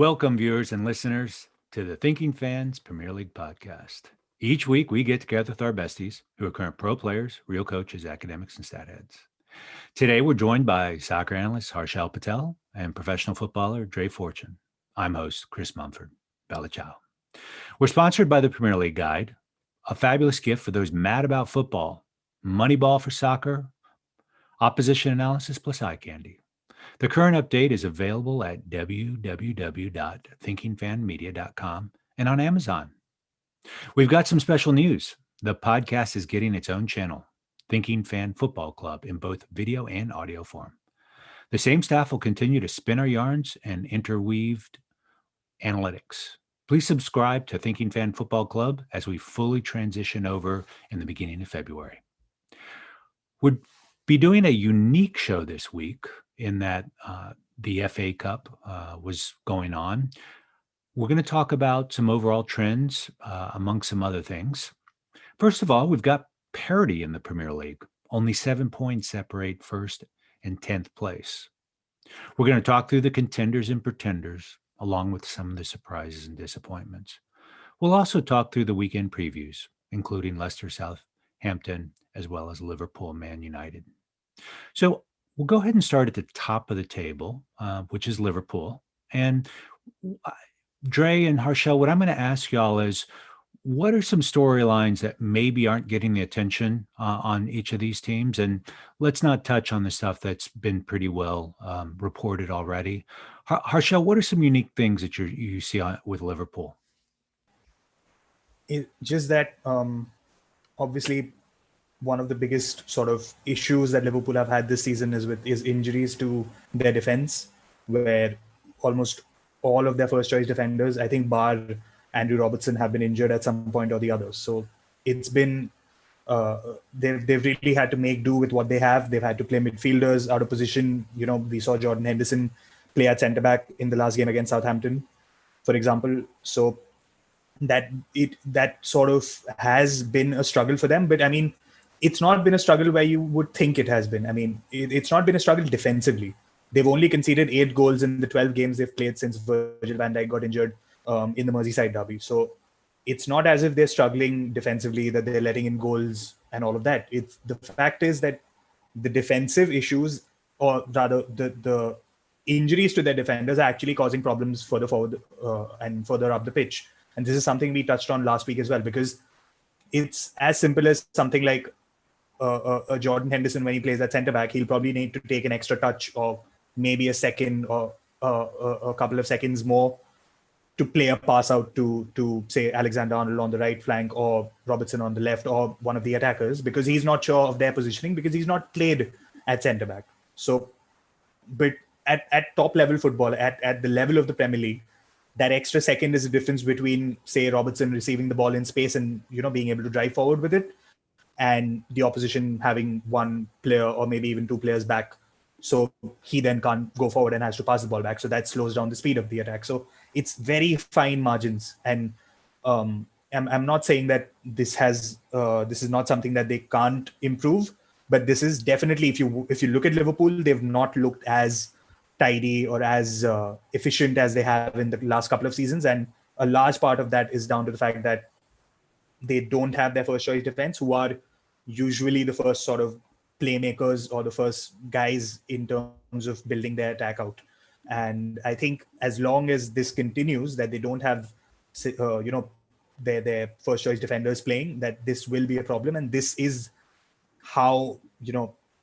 Welcome, viewers and listeners, to the Thinking Fans Premier League podcast. Each week, we get together with our besties, who are current pro players, real coaches, academics, and stat heads. Today, we're joined by soccer analyst Harshal Patel and professional footballer Dre Fortune. I'm host Chris Mumford. Bella ciao. We're sponsored by the Premier League Guide, a fabulous gift for those mad about football, Moneyball for soccer, opposition analysis plus eye candy. The current update is available at www.thinkingfanmedia.com and on Amazon. We've got some special news. The podcast is getting its own channel, Thinking Fan Football Club, in both video and audio form. The same staff will continue to spin our yarns and interweaved analytics. Please subscribe to Thinking Fan Football Club as we fully transition over in the beginning of February. We'll be doing a unique show this week in that the FA Cup was going on. We're going to talk about some overall trends among some other things. First of all, we've got parity in the Premier League. Only 7 points separate first and 10th place. We're going to talk through the contenders and pretenders, along with some of the surprises and disappointments. We'll also talk through the weekend previews, including Leicester-Southampton, as well as Liverpool-ManUnited. So we'll go ahead and start at the top of the table, which is Liverpool. And Dre and Harshal, what I'm going to ask y'all is, what are some storylines that maybe aren't getting the attention on each of these teams? And let's not touch on the stuff that's been pretty well reported already. Harshal, what are some unique things that you see with Liverpool? Just that, obviously, one of the biggest sort of issues that Liverpool have had this season is injuries to their defense, where almost all of their first choice defenders, I think bar Andrew Robertson, have been injured at some point or the other. So it's been they've really had to make do with what they have. They've had to play midfielders out of position. You know, we saw Jordan Henderson play at centre back in the last game against Southampton, for example. So that sort of has been a struggle for them. But I mean, it's not been a struggle where you would think it has been. I mean, it's not been a struggle defensively. They've only conceded 8 goals in the 12 games they've played since Virgil van Dijk got injured in the Merseyside derby. So it's not as if they're struggling defensively, that they're letting in goals and all of that. It's the fact is that the defensive issues, or rather the injuries to their defenders, are actually causing problems further forward and further up the pitch. And this is something we touched on last week as well, because it's as simple as something like a Jordan Henderson, when he plays at centre back, he'll probably need to take an extra touch or maybe a second or a couple of seconds more to play a pass out to say Alexander-Arnold on the right flank or Robertson on the left, or one of the attackers, because he's not sure of their positioning, because he's not played at centre back. So, but at top level football, at the level of the Premier League, that extra second is the difference between, say, Robertson receiving the ball in space and, you know, being able to drive forward with it, and the opposition having one player or maybe even 2 players back. So he then can't go forward and has to pass the ball back. So that slows down the speed of the attack. So it's very fine margins. And I'm not saying that this is not something that they can't improve, but this is definitely, if you look at Liverpool, they've not looked as tidy or as efficient as they have in the last couple of seasons. And a large part of that is down to the fact that they don't have their first choice defense, who are usually the first sort of playmakers or the first guys in terms of building their attack out. And I think as long as this continues, that they don't have, their first choice defenders playing, that this will be a problem. And this is how,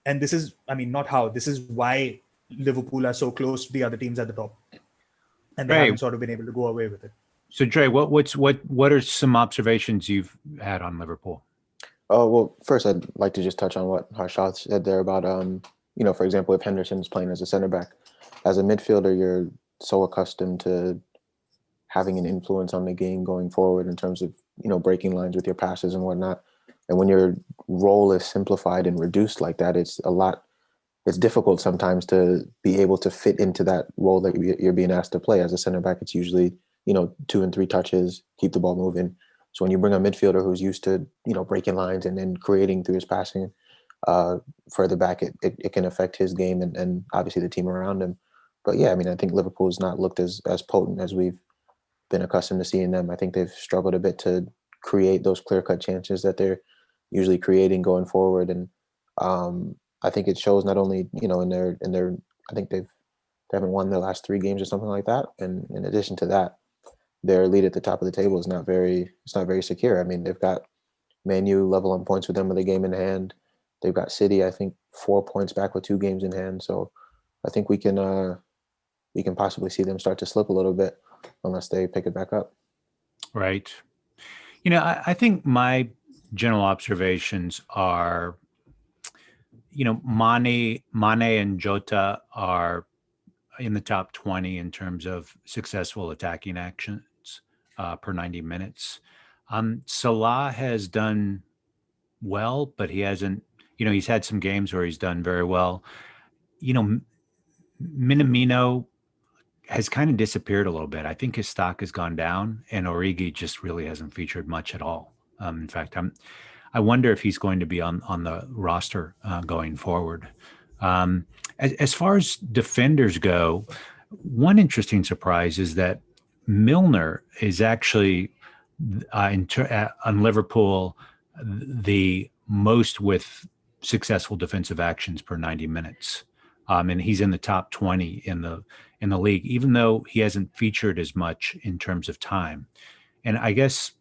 and this is, this is why Liverpool are so close to the other teams at the top. And they haven't sort of been able to go away with it. So Dre, what are some observations you've had on Liverpool? Well, first I'd like to just touch on what Harshal said there about, for example, if Henderson's playing as a center back, as a midfielder, you're so accustomed to having an influence on the game going forward in terms of, breaking lines with your passes and whatnot. And when your role is simplified and reduced like that, it's difficult sometimes to be able to fit into that role that you're being asked to play. As a center back, it's usually, 2 and 3 touches, keep the ball moving. So when you bring a midfielder who's used to, breaking lines and then creating through his passing further back, it can affect his game and obviously the team around him. But yeah, I mean, I think Liverpool's not looked as potent as we've been accustomed to seeing them. I think they've struggled a bit to create those clear-cut chances that they're usually creating going forward. And I think it shows not only, in their I think they haven't won their last 3 games or something like that. And in addition to that, their lead at the top of the table is not very secure. I mean, they've got Man U level on points with them with a game in hand. They've got City, I think, 4 points back with 2 games in hand. So I think we can possibly see them start to slip a little bit unless they pick it back up. Right. I think my general observations are, Mane and Jota are in the top 20 in terms of successful attacking actions per 90 minutes. Salah has done well, but he hasn't, he's had some games where he's done very well. Minamino has kind of disappeared a little bit. I think his stock has gone down, and Origi just really hasn't featured much at all. In fact, I wonder if he's going to be on the roster going forward. As far as defenders go, one interesting surprise is that Milner is actually on Liverpool the most with successful defensive actions per 90 minutes. And he's in the top 20 in the league, even though he hasn't featured as much in terms of time. And I guess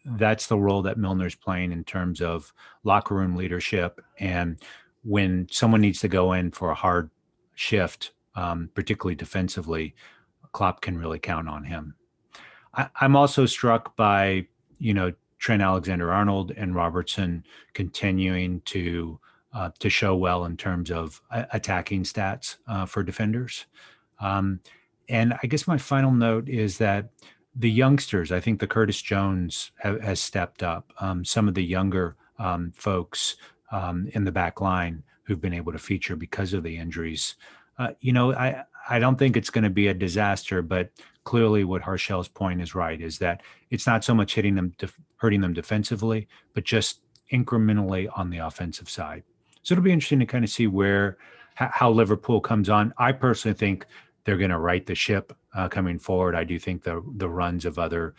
that's the role that Milner's playing in terms of locker room leadership. And when someone needs to go in for a hard shift, particularly defensively, Klopp can really count on him. I'm also struck by, Trent Alexander-Arnold and Robertson continuing to show well in terms of attacking stats for defenders. And I guess my final note is that the youngsters, I think the Curtis Jones has stepped up. Some of the younger folks in the back line who've been able to feature because of the injuries. I don't think it's going to be a disaster, but clearly what Harshal's point is right, is that it's not so much hurting them defensively, but just incrementally on the offensive side. So it'll be interesting to kind of see how Liverpool comes on. I personally think they're going to right the ship coming forward. I do think the runs of other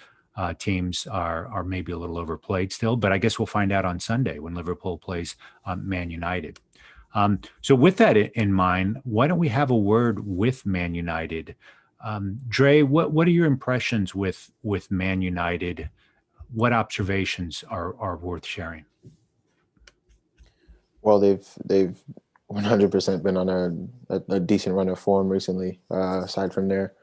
teams are maybe a little overplayed still, but I guess we'll find out on Sunday when Liverpool plays Man United. So with that in mind, why don't we have a word with Man United? Dre, what are your impressions with Man United? What observations are worth sharing? Well, they've 100% been on a decent run of form recently. Aside from their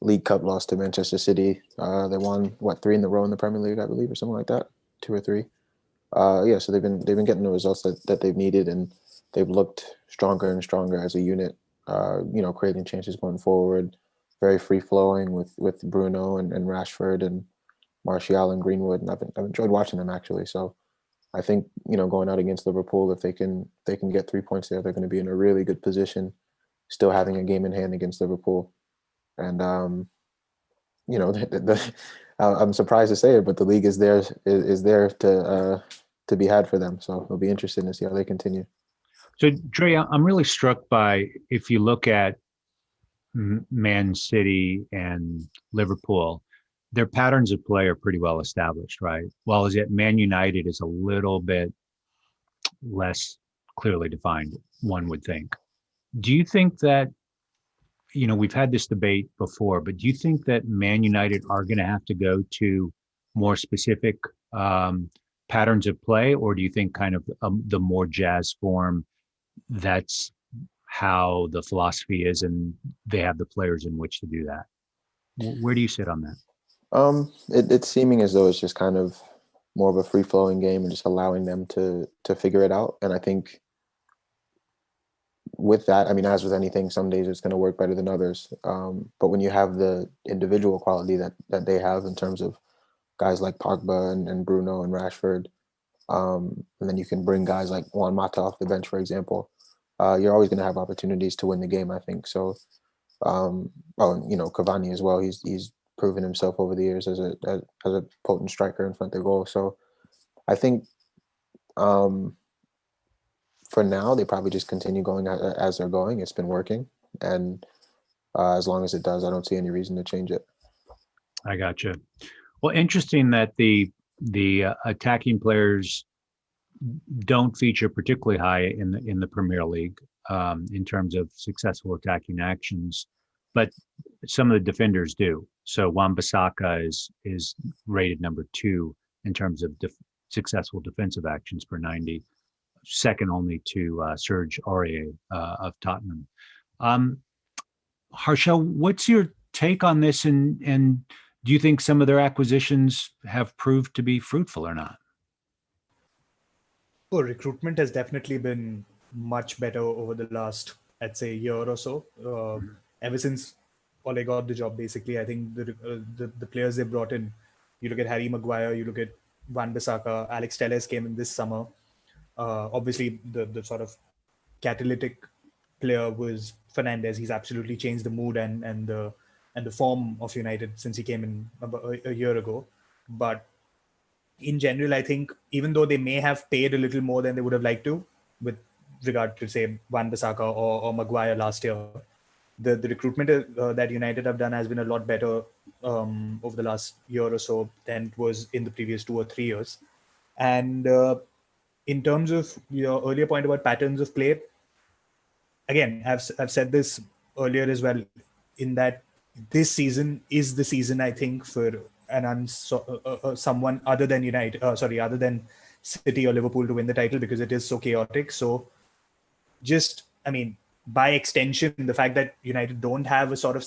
League Cup loss to Manchester City, they won 3 in a row in the Premier League, I believe, or something like that, 2 or 3. So they've been getting the results that they've needed, and they've looked stronger and stronger as a unit. Creating chances going forward, very free flowing with Bruno and Rashford and Martial and Greenwood, and I've enjoyed watching them actually. So I think going out against Liverpool, if they can get 3 points there, they're going to be in a really good position, still having a game in hand against Liverpool. And I'm surprised to say it, but the league is there to be had for them. So it'll be interesting to see how they continue. So Dre, I'm really struck by, if you look at Man City and Liverpool, their patterns of play are pretty well established, right? While as yet Man United is a little bit less clearly defined, one would think. Do you think that, we've had this debate before, but do you think that Man United are going to have to go to more specific patterns of play, or do you think kind of the more jazz form, that's how the philosophy is and they have the players in which to do that? Where do you sit on that? It's seeming as though it's just kind of more of a free-flowing game and just allowing them to figure it out. And I think with that, I mean, as with anything, some days it's going to work better than others. But when you have the individual quality that they have in terms of guys like Pogba and Bruno and Rashford, and then you can bring guys like Juan Mata off the bench, for example, you're always going to have opportunities to win the game, I think. So, Cavani as well. He's proven himself over the years as a potent striker in front of the goal. So I think for now, they probably just continue going as they're going. It's been working. And As long as it does, I don't see any reason to change it. I gotcha. Well, interesting that the attacking players don't feature particularly high in the Premier League in terms of successful attacking actions, but some of the defenders do. So Wan-Bissaka is rated number 2 in terms of successful defensive actions per 90, second only to Serge Aurier of Tottenham. Harshal, what's your take on this, and do you think some of their acquisitions have proved to be fruitful or not? Oh, recruitment has definitely been much better over the last, I'd say, year or so. Ever since Ole got the job, basically, I think the players they brought in, you look at Harry Maguire, you look at Wan-Bissaka, Alex Telles came in this summer. Obviously, the sort of catalytic player was Fernandes. He's absolutely changed the mood and the form of United since he came in about a year ago. But in general, I think even though they may have paid a little more than they would have liked to, with regard to say Wan-Bissaka or Maguire last year, the recruitment that United have done has been a lot better over the last year or so than it was in the previous 2 or 3 years. And in terms of your earlier point about patterns of play, again, I've said this earlier as well, in that this season is the season, I think, for someone other than other than City or Liverpool to win the title, because it is so chaotic. So by extension, the fact that United don't have a sort of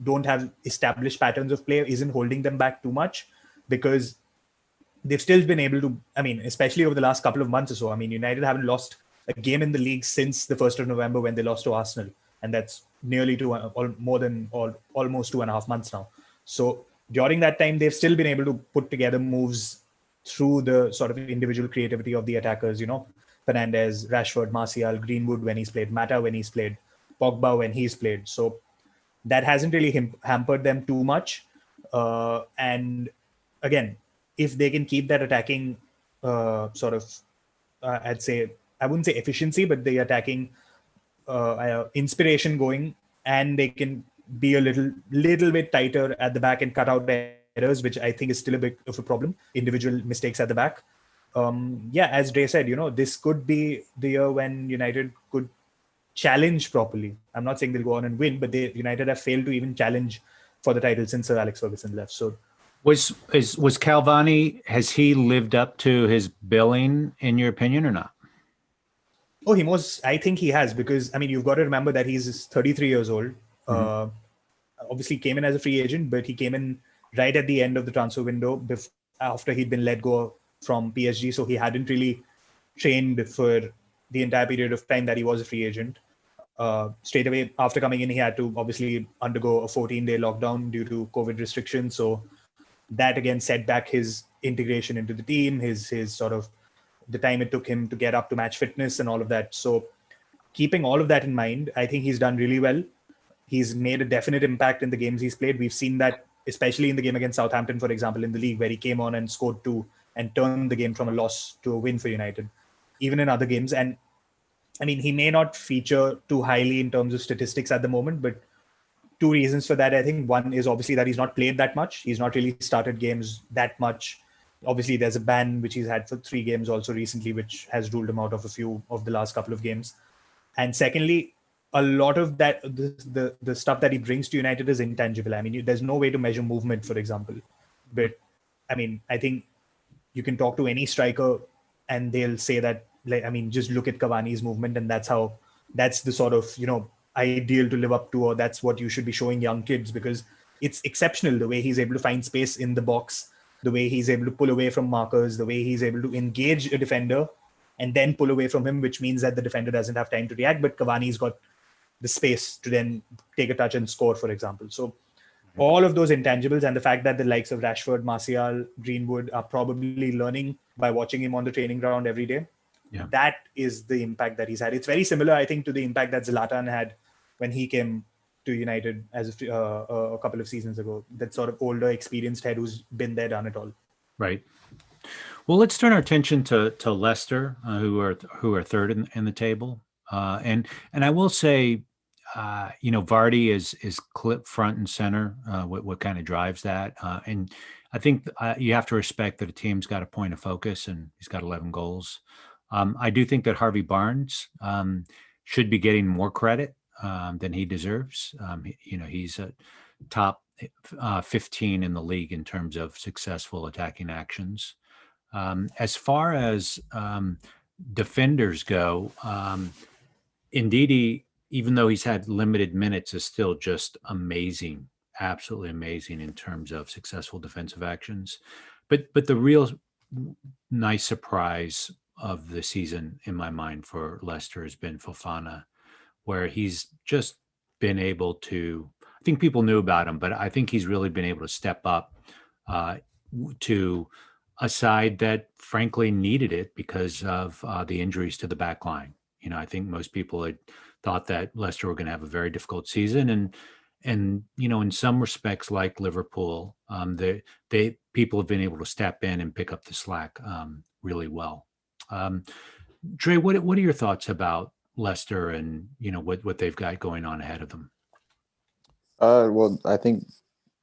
don't have established patterns of play isn't holding them back too much, because they've still been able to, especially over the last couple of months or so, United haven't lost a game in the league since the 1st of November when they lost to Arsenal. And that's nearly almost 2.5 months now. So during that time, they've still been able to put together moves through the sort of individual creativity of the attackers, Fernandes, Rashford, Martial, Greenwood when he's played, Mata when he's played, Pogba when he's played. So that hasn't really hampered them too much. And again, if they can keep that attacking I'd say, I wouldn't say efficiency, but the attacking inspiration going, and they can be a little bit tighter at the back and cut out errors, which I think is still a bit of a problem, individual mistakes at the back. As Dre said, this could be the year when United could challenge properly. I'm not saying they'll go on and win, but United have failed to even challenge for the title since Sir Alex Ferguson left. So was Cavani, has he lived up to his billing in your opinion or not? Oh, I think he has, because you've got to remember that he's 33 years old. Mm-hmm. Obviously came in as a free agent, but he came in right at the end of the transfer window after he'd been let go from PSG. So he hadn't really trained for the entire period of time that he was a free agent. Straight away after coming in, he had to obviously undergo a 14-day lockdown due to COVID restrictions. So that again set back his integration into the team, his sort of the time it took him to get up to match fitness and all of that. So keeping all of that in mind, I think he's done really well. He's made a definite impact in the games he's played. We've seen that, especially in the game against Southampton, for example, in the league, where he came on and scored 2 and turned the game from a loss to a win for United, even in other games. And he may not feature too highly in terms of statistics at the moment, but 2 reasons for that. I think one is obviously that he's not played that much. He's not really started games that much. Obviously, there's a ban which he's had for 3 games also recently, which has ruled him out of a few of the last couple of games. And secondly, a lot of that, the stuff that he brings to United is intangible. There's no way to measure movement, for example. But I think you can talk to any striker and they'll say that, just look at Cavani's movement, and that's the sort of, ideal to live up to, or that's what you should be showing young kids, because it's exceptional the way he's able to find space in the box, the way he's able to pull away from markers, the way he's able to engage a defender and then pull away from him, which means that the defender doesn't have time to react, but Cavani's got the space to then take a touch and score, for example. So all of those intangibles, and the fact that the likes of Rashford, Martial, Greenwood are probably learning by watching him on the training ground every day. Yeah. That is the impact that he's had. It's very similar, I think, to the impact that Zlatan had when he came to United as a couple of seasons ago. That sort of older, experienced head who's been there, done it all. Right. Well, let's turn our attention to Leicester, who are third in the table. And I will say, Vardy is clip front and center. What kind of drives that? And I think you have to respect that a team's got a point of focus, and he's got 11 goals. I do think that Harvey Barnes should be getting more credit than he deserves. He's a top 15 in the league in terms of successful attacking actions. As far as defenders go, Ndidi, even though he's had limited minutes, is still just amazing, absolutely amazing in terms of successful defensive actions. But the real nice surprise of the season in my mind for Leicester has been Fofana, where he's just been able to, I think people knew about him, but I think he's really been able to step up to a side that frankly needed it because of the injuries to the back line. I think most people had thought that Leicester were going to have a very difficult season, and in some respects, like Liverpool, people have been able to step in and pick up the slack really well. Dre, what are your thoughts about Leicester and what they've got going on ahead of them? Well, I think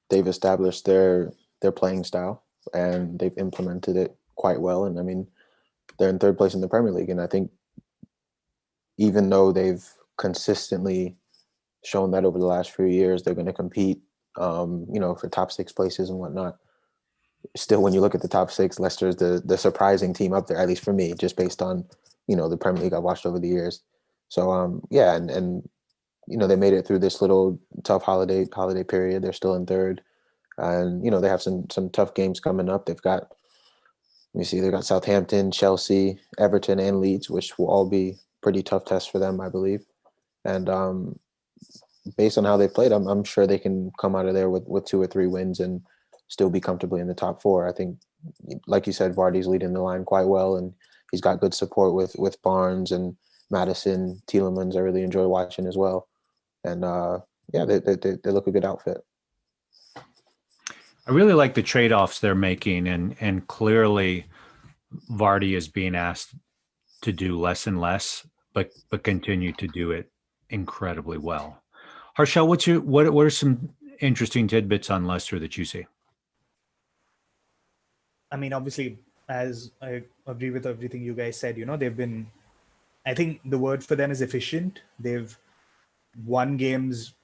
they've established their playing style and they've implemented it quite well. And I mean, they're in third place in the Premier League, and I think even though they've consistently shown that over the last few years they're going to compete, for top 6 places and whatnot, still, when you look at the top 6, Leicester is the surprising team up there, at least for me, just based on the Premier League I've watched over the years. So and they made it through this little tough holiday period. They're still in third, and they have some tough games coming up. They've got Southampton, Chelsea, Everton, and Leeds, which will all be pretty tough tests for them, I believe. And based on how they've played, I'm sure they can come out of there with 2 or 3 wins and still be comfortably in the top 4. I think, like you said, Vardy's leading the line quite well, and he's got good support with Barnes and Maddison, Tielemans. I really enjoy watching as well. And they look a good outfit. I really like the trade-offs they're making, and clearly Vardy is being asked to do less and less, but continue to do it incredibly well. Harshal, what are some interesting tidbits on Leicester that you see? I mean, obviously, as I agree with everything you guys said, they've been, I think the word for them is efficient. They've won games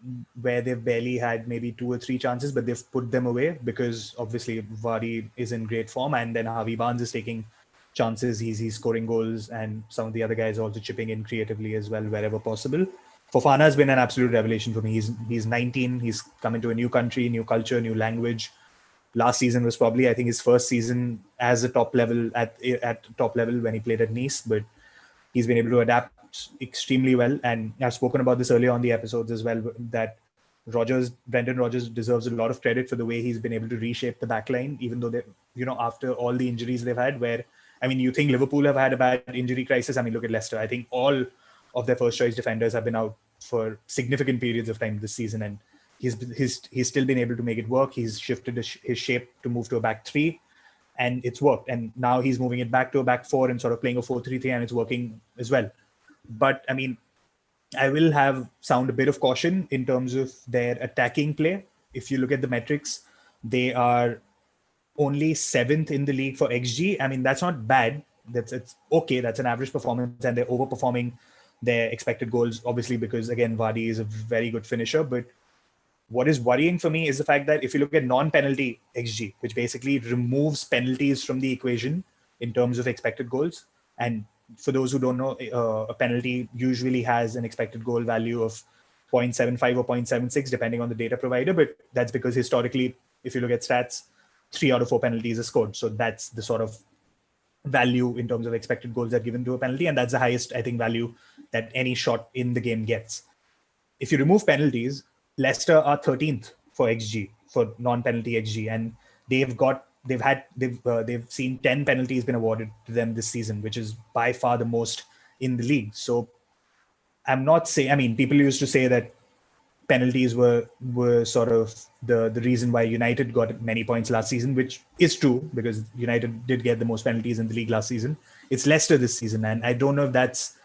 where they've barely had maybe 2 or 3 chances, but they've put them away because obviously Vardy is in great form, and then Harvey Barnes is taking chances. He's scoring goals, and some of the other guys are also chipping in creatively as well wherever possible. Fofana has been an absolute revelation for me. He's 19. He's come into a new country, new culture, new language. Last season was probably, I think, his first season as a top level at top level when he played at Nice, but he's been able to adapt extremely well. And I've spoken about this earlier on the episodes as well, that Brendan Rodgers deserves a lot of credit for the way he's been able to reshape the backline, even though they, after all the injuries they've had, where, I mean, you think Liverpool have had a bad injury crisis. I mean, look at Leicester. I think all of their first choice defenders have been out for significant periods of time this season, and he's still been able to make it work. He's shifted his shape to move to a back 3, and it's worked. And now he's moving it back to a back 4 and sort of playing a 4-3-3, and it's working as well. But I mean, I will sound a bit of caution in terms of their attacking play. If you look at the metrics, they are only 7th in the league for XG. I mean, that's not bad. It's okay. That's an average performance, and they're overperforming their expected goals, obviously, because again, Vardy is a very good finisher. But what is worrying for me is the fact that if you look at non-penalty XG, which basically removes penalties from the equation in terms of expected goals, and for those who don't know, a penalty usually has an expected goal value of 0.75 or 0.76, depending on the data provider. But that's because historically, if you look at stats, 3 out of 4 penalties are scored. So that's the sort of value in terms of expected goals that are given to a penalty. And that's the highest, I think, value that any shot in the game gets. If you remove penalties, Leicester are 13th for XG, for non-penalty XG. And they've seen 10 penalties been awarded to them this season, which is by far the most in the league. So I'm not saying, I mean, people used to say that penalties were sort of the reason why United got many points last season, which is true because United did get the most penalties in the league last season. It's Leicester this season, and I don't know if that's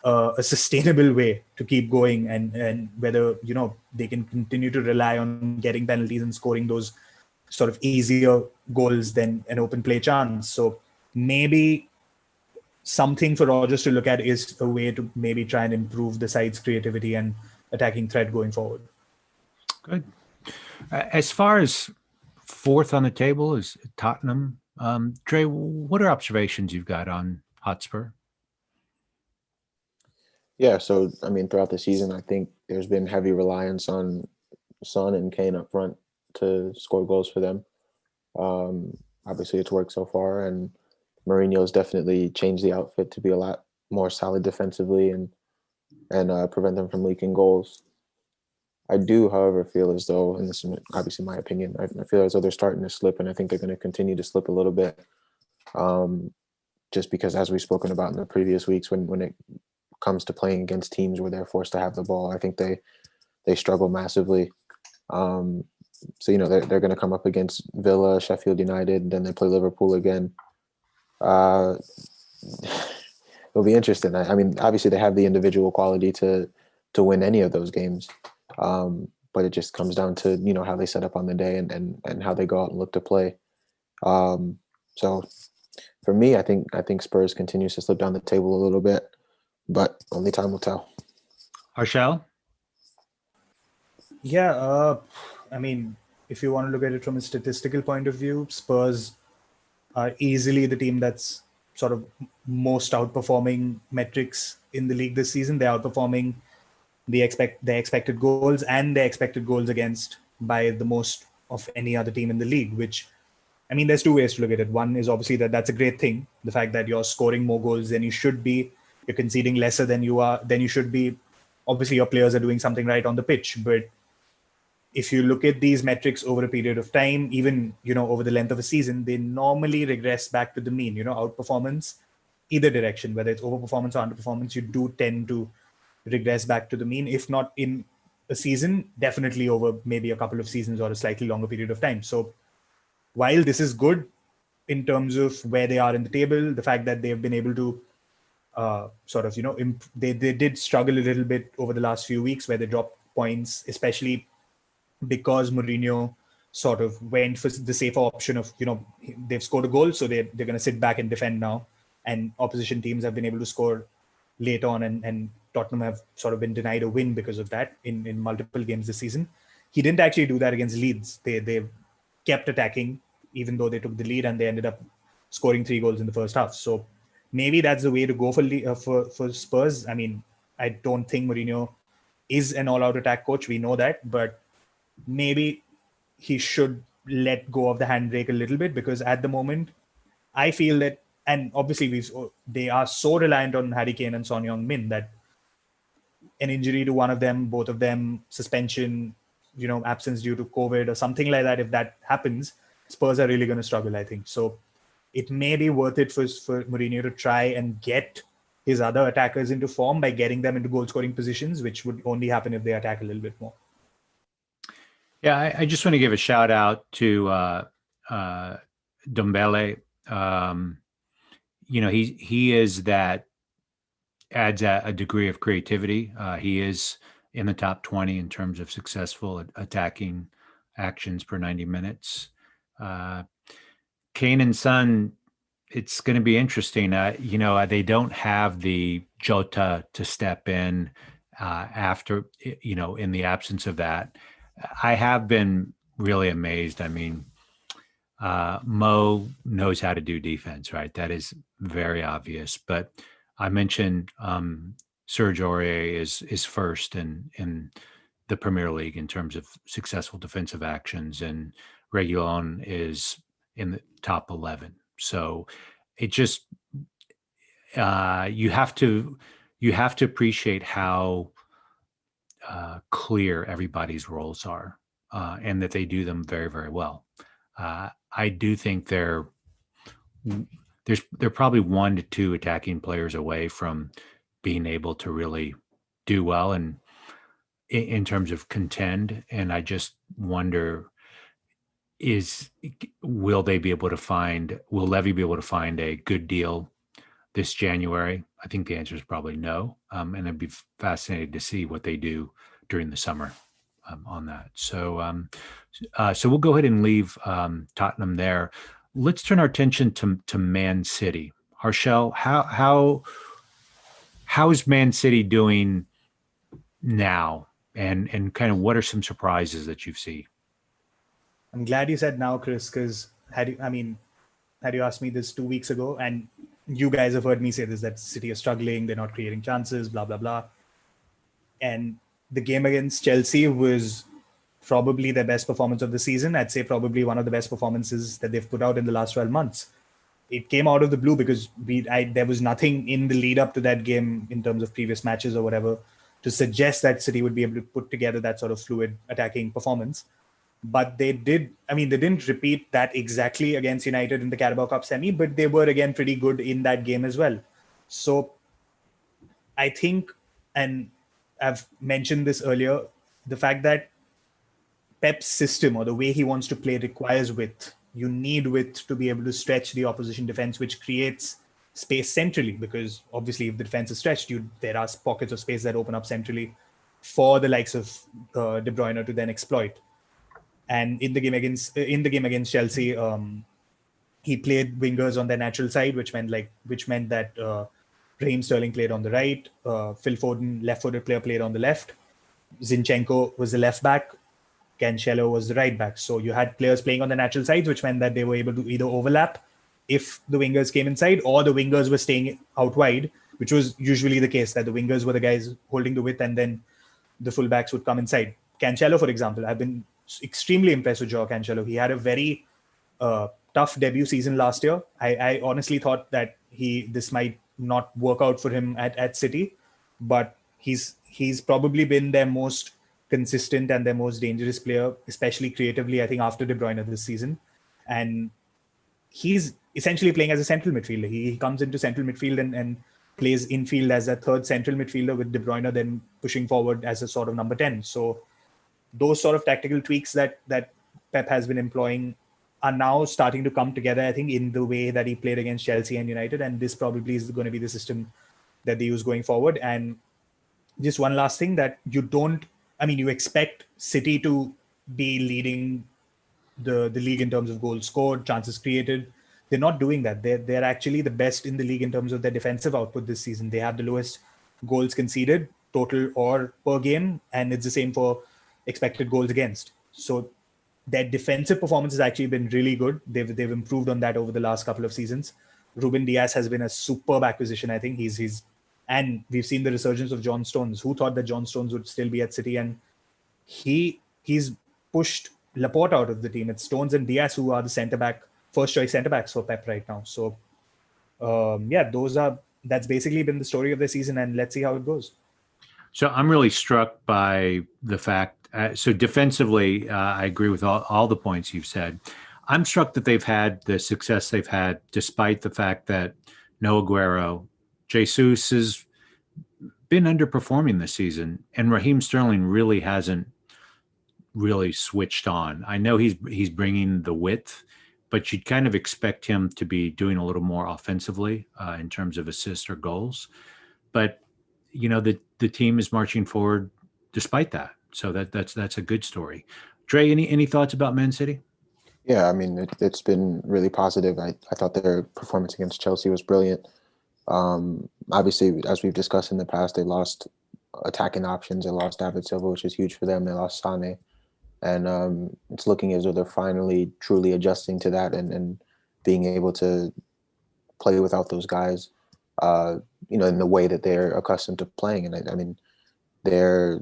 a sustainable way to keep going, and whether they can continue to rely on getting penalties and scoring those sort of easier goals than an open play chance. So maybe something for Rodgers to look at is a way to maybe try and improve the side's creativity and attacking threat going forward. Good. As far as fourth on the table is Tottenham. Dre, what are observations you've got on Hotspur? Yeah, so I mean, throughout the season, I think there's been heavy reliance on Son and Kane up front to score goals for them. Obviously, it's worked so far, and Mourinho's definitely changed the outfit to be a lot more solid defensively and prevent them from leaking goals. I do, however, feel as though, and this is obviously my opinion, I feel as though they're starting to slip, and I think they're going to continue to slip a little bit. Just because, as we've spoken about in the previous weeks, when it comes to playing against teams where they're forced to have the ball, I think they struggle massively. So they're going to come up against Villa, Sheffield United, then they play Liverpool again. It'll be interesting. I mean, obviously they have the individual quality to win any of those games, but it just comes down to how they set up on the day and how they go out and look to play. So for me, I think Spurs continues to slip down the table a little bit, but only time will tell. Harshal? Yeah, I mean, if you want to look at it from a statistical point of view, Spurs are easily the team that's sort of most outperforming metrics in the league this season. They're outperforming their expected goals and their expected goals against by the most of any other team in the league, which, I mean, there's two ways to look at it. One is obviously that's a great thing. The fact that you're scoring more goals than you should be, you're conceding lesser than you should be. Obviously, your players are doing something right on the pitch. But if you look at these metrics over a period of time, even, over the length of a season, they normally regress back to the mean, outperformance, either direction, whether it's overperformance or underperformance, you do tend to regress back to the mean, if not in a season, definitely over maybe a couple of seasons or a slightly longer period of time. So while this is good in terms of where they are in the table, the fact that they've been able to they did struggle a little bit over the last few weeks where they dropped points, especially because Mourinho sort of went for the safer option of, they've scored a goal, so they're going to sit back and defend now. And opposition teams have been able to score late on, and Tottenham have sort of been denied a win because of that in multiple games this season. He didn't actually do that against Leeds. They kept attacking, even though they took the lead, and they ended up scoring 3 goals in the first half. So maybe that's the way to go for Spurs. I mean, I don't think Mourinho is an all-out attack coach. We know that, but maybe he should let go of the handbrake a little bit, because at the moment, I feel that, and obviously they are so reliant on Harry Kane and Son Heung-min that an injury to one of them, both of them, suspension, absence due to COVID or something like that, if that happens, Spurs are really going to struggle, I think. So it may be worth it for Mourinho to try and get his other attackers into form by getting them into goal-scoring positions, which would only happen if they attack a little bit more. Yeah, I just want to give a shout out to Dombele. He is that adds a degree of creativity. He is in the top 20 in terms of successful attacking actions per 90 minutes. Kane and Son, it's going to be interesting. They don't have the Jota to step in after, in the absence of that. I have been really amazed. I mean, Mo knows how to do defense, right? That is very obvious. But I mentioned Serge Aurier is first in the Premier League in terms of successful defensive actions, and Reguilon is in the top 11. So it just you have to appreciate how clear everybody's roles are, and that they do them very, very well. I do think they're probably 1 to 2 attacking players away from being able to really do well and in terms of contend. And I just wonder, will Levy be able to find a good deal this January? I think the answer is probably no. And I'd be fascinated to see what they do during the summer on that. So we'll go ahead and leave Tottenham there. Let's turn our attention to Man City. Harshal, how is Man City doing now, and kind of what are some surprises that you've seen? I'm glad you said now, Chris, because had you asked me this 2 weeks ago, and you guys have heard me say this, that City are struggling, they're not creating chances, blah, blah, blah. And the game against Chelsea was probably their best performance of the season. I'd say probably one of the best performances that they've put out in the last 12 months. It came out of the blue because there was nothing in the lead up to that game in terms of previous matches or whatever to suggest that City would be able to put together that sort of fluid attacking performance. But they didn't repeat that exactly against United in the Carabao Cup semi, but they were again pretty good in that game as well. So I think, and I've mentioned this earlier, the fact that Pep's system or the way he wants to play requires width. You need width to be able to stretch the opposition defense, which creates space centrally, because obviously if the defense is stretched, there are pockets of space that open up centrally for the likes of De Bruyne to then exploit. And in the game against Chelsea, he played wingers on their natural side, which meant that Raheem Sterling played on the right, Phil Foden, left-footed player, played on the left, Zinchenko was the left back, Cancelo was the right back. So you had players playing on the natural sides, which meant that they were able to either overlap if the wingers came inside, or the wingers were staying out wide, which was usually the case, that the wingers were the guys holding the width and then the fullbacks would come inside. Cancelo, for example, I've been extremely impressed with Joao Cancelo. He had a very tough debut season last year. I honestly thought that this might not work out for him at City, but he's probably been their most consistent and their most dangerous player, especially creatively, I think, after De Bruyne this season. And he's essentially playing as a central midfielder. He comes into central midfield and plays infield as a third central midfielder, with De Bruyne then pushing forward as a sort of number 10. So those sort of tactical tweaks that Pep has been employing are now starting to come together, I think, in the way that he played against Chelsea and United. And this probably is going to be the system that they use going forward. And just one last thing, that you expect City to be leading the league in terms of goals scored, chances created. They're not doing that. They're actually the best in the league in terms of their defensive output this season. They have the lowest goals conceded, total or per game, and it's the same for expected goals against. So their defensive performance has actually been really good. They've improved on that over the last couple of seasons. Ruben Dias has been a superb acquisition. I think and we've seen the resurgence of John Stones. Who thought that John Stones would still be at City? And he's pushed Laporte out of the team. It's Stones and Dias who are the first choice centre backs for Pep right now. So that's basically been the story of the season, and let's see how it goes. So I'm really struck by the fact, so defensively, I agree with all the points you've said. I'm struck that they've had the success they've had, despite the fact that no Aguero, Jesus has been underperforming this season, and Raheem Sterling really hasn't really switched on. I know he's bringing the width, but you'd kind of expect him to be doing a little more offensively in terms of assists or goals. But the team is marching forward despite that. So that's a good story. Dre, any thoughts about Man City? Yeah, I mean, it's been really positive. I thought their performance against Chelsea was brilliant. Obviously, as we've discussed in the past, they lost attacking options. They lost David Silva, which is huge for them. They lost Sane. And it's looking as though they're finally truly adjusting to that and being able to play without those guys, in the way that they're accustomed to playing. And I mean, their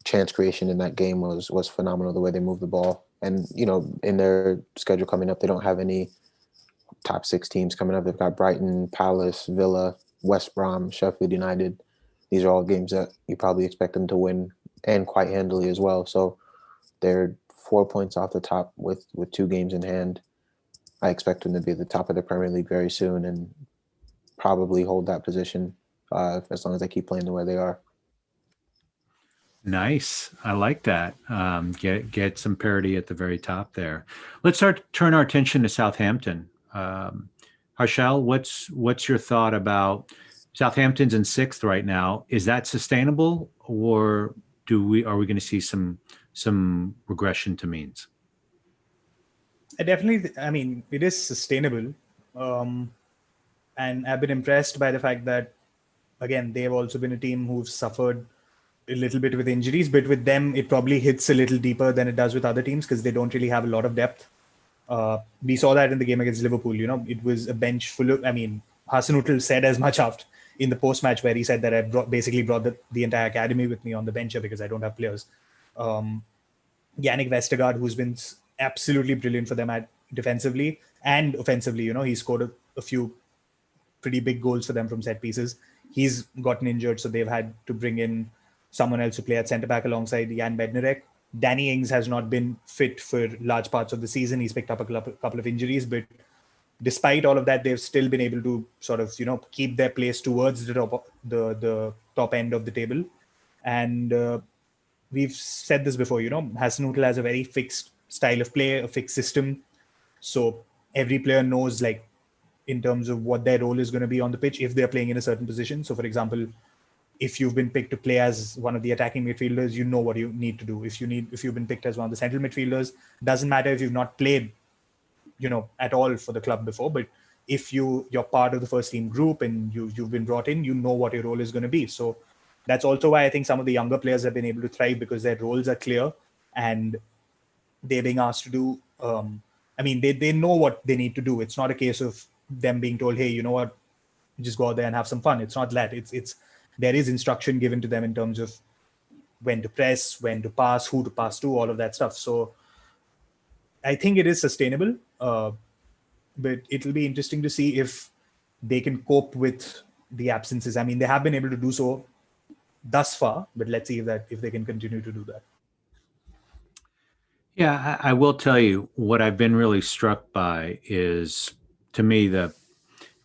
chance creation in that game was phenomenal, the way they moved the ball. And, in their schedule coming up, they don't have any top 6 teams coming up. They've got Brighton, Palace, Villa, West Brom, Sheffield United. These are all games that you probably expect them to win, and quite handily as well. So they're 4 points off the top with 2 games in hand. I expect them to be at the top of the Premier League very soon and probably hold that position as long as they keep playing the way they are. Nice. I like that. Get some parity at the very top there. Let's turn our attention to Southampton. Harshal, Harshal, what's your thought about Southampton's in 6th right now? Is that sustainable, or are we going to see some regression to means? I mean, it is sustainable. And I've been impressed by the fact that, again, they've also been a team who've suffered a little bit with injuries, but with them, it probably hits a little deeper than it does with other teams because they don't really have a lot of depth. We saw that in the game against Liverpool. It was a bench full of, I mean, Hasenhüttl said as much after in the post-match where he said that I basically brought the entire academy with me on the bench because I don't have players. Yannick Vestergaard, who's been absolutely brilliant for them at defensively and offensively. He scored a few pretty big goals for them from set pieces. He's gotten injured, so they've had to bring in someone else to play at centre back alongside Jan Bednarek. Danny Ings has not been fit for large parts of the season. He's picked up a couple of injuries, but despite all of that, they've still been able to sort of keep their place towards the top end of the table. And we've said this before. Hasenhüttl has a very fixed style of play, a fixed system, so every player knows in terms of what their role is going to be on the pitch if they're playing in a certain position. So, for example, if you've been picked to play as one of the attacking midfielders, you know what you need to do. If you've been picked as one of the central midfielders, doesn't matter if you've not played, at all for the club before, but if you're part of the first team group and you've been brought in, you know what your role is going to be. So that's also why I think some of the younger players have been able to thrive because their roles are clear and they're being asked to do. They know what they need to do. It's not a case of them being told, hey, you know what, just go out there and have some fun. It's not that. It's there is instruction given to them in terms of when to press, when to pass, who to pass to, all of that stuff. So I think it is sustainable, but it'll be interesting to see if they can cope with the absences. I mean, they have been able to do so thus far, but let's see if they can continue to do that. Yeah, I will tell you what I've been really struck by is, to me,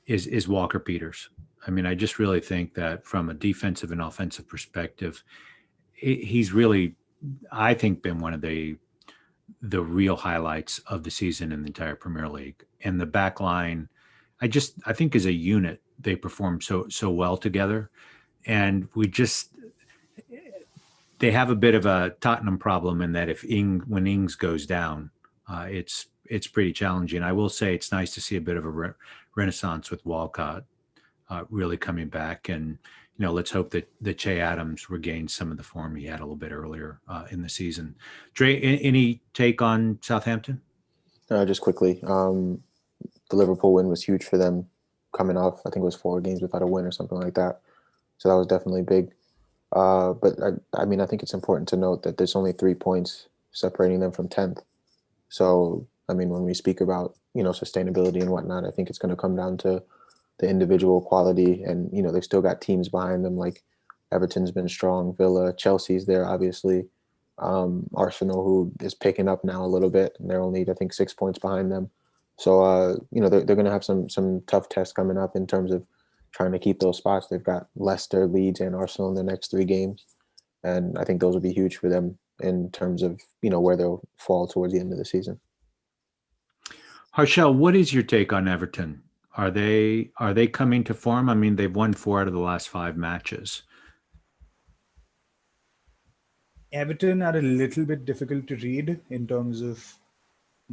is Walker Peters. I mean, I just really think that from a defensive and offensive perspective, he's really, I think, been one of the real highlights of the season in the entire Premier League. And the back line, I think as a unit, they perform so well together. And they have a bit of a Tottenham problem in that when Ings goes down, it's pretty challenging. I will say it's nice to see a bit of a renaissance with Walcott really coming back, and let's hope that Che Adams regains some of the form he had a little bit earlier in the season. Dre, any take on Southampton? Just quickly, the Liverpool win was huge for them, coming off, I think it was 4 games without a win or something like that. So that was definitely big. But I think it's important to note that there's only 3 points separating them from 10th. So, when we speak about, sustainability and whatnot, I think it's going to come down to the individual quality. And, they've still got teams behind them, like Everton's been strong, Villa, Chelsea's there, obviously. Arsenal, who is picking up now a little bit, and they're only, I think, 6 points behind them. So, they're going to have some tough tests coming up in terms of trying to keep those spots. They've got Leicester, Leeds, and Arsenal in their next 3 games. And I think those will be huge for them in terms of, where they'll fall towards the end of the season. Harshal, what is your take on Everton? Are they coming to form? I mean, they've won 4 out of the last 5 matches. Everton are a little bit difficult to read in terms of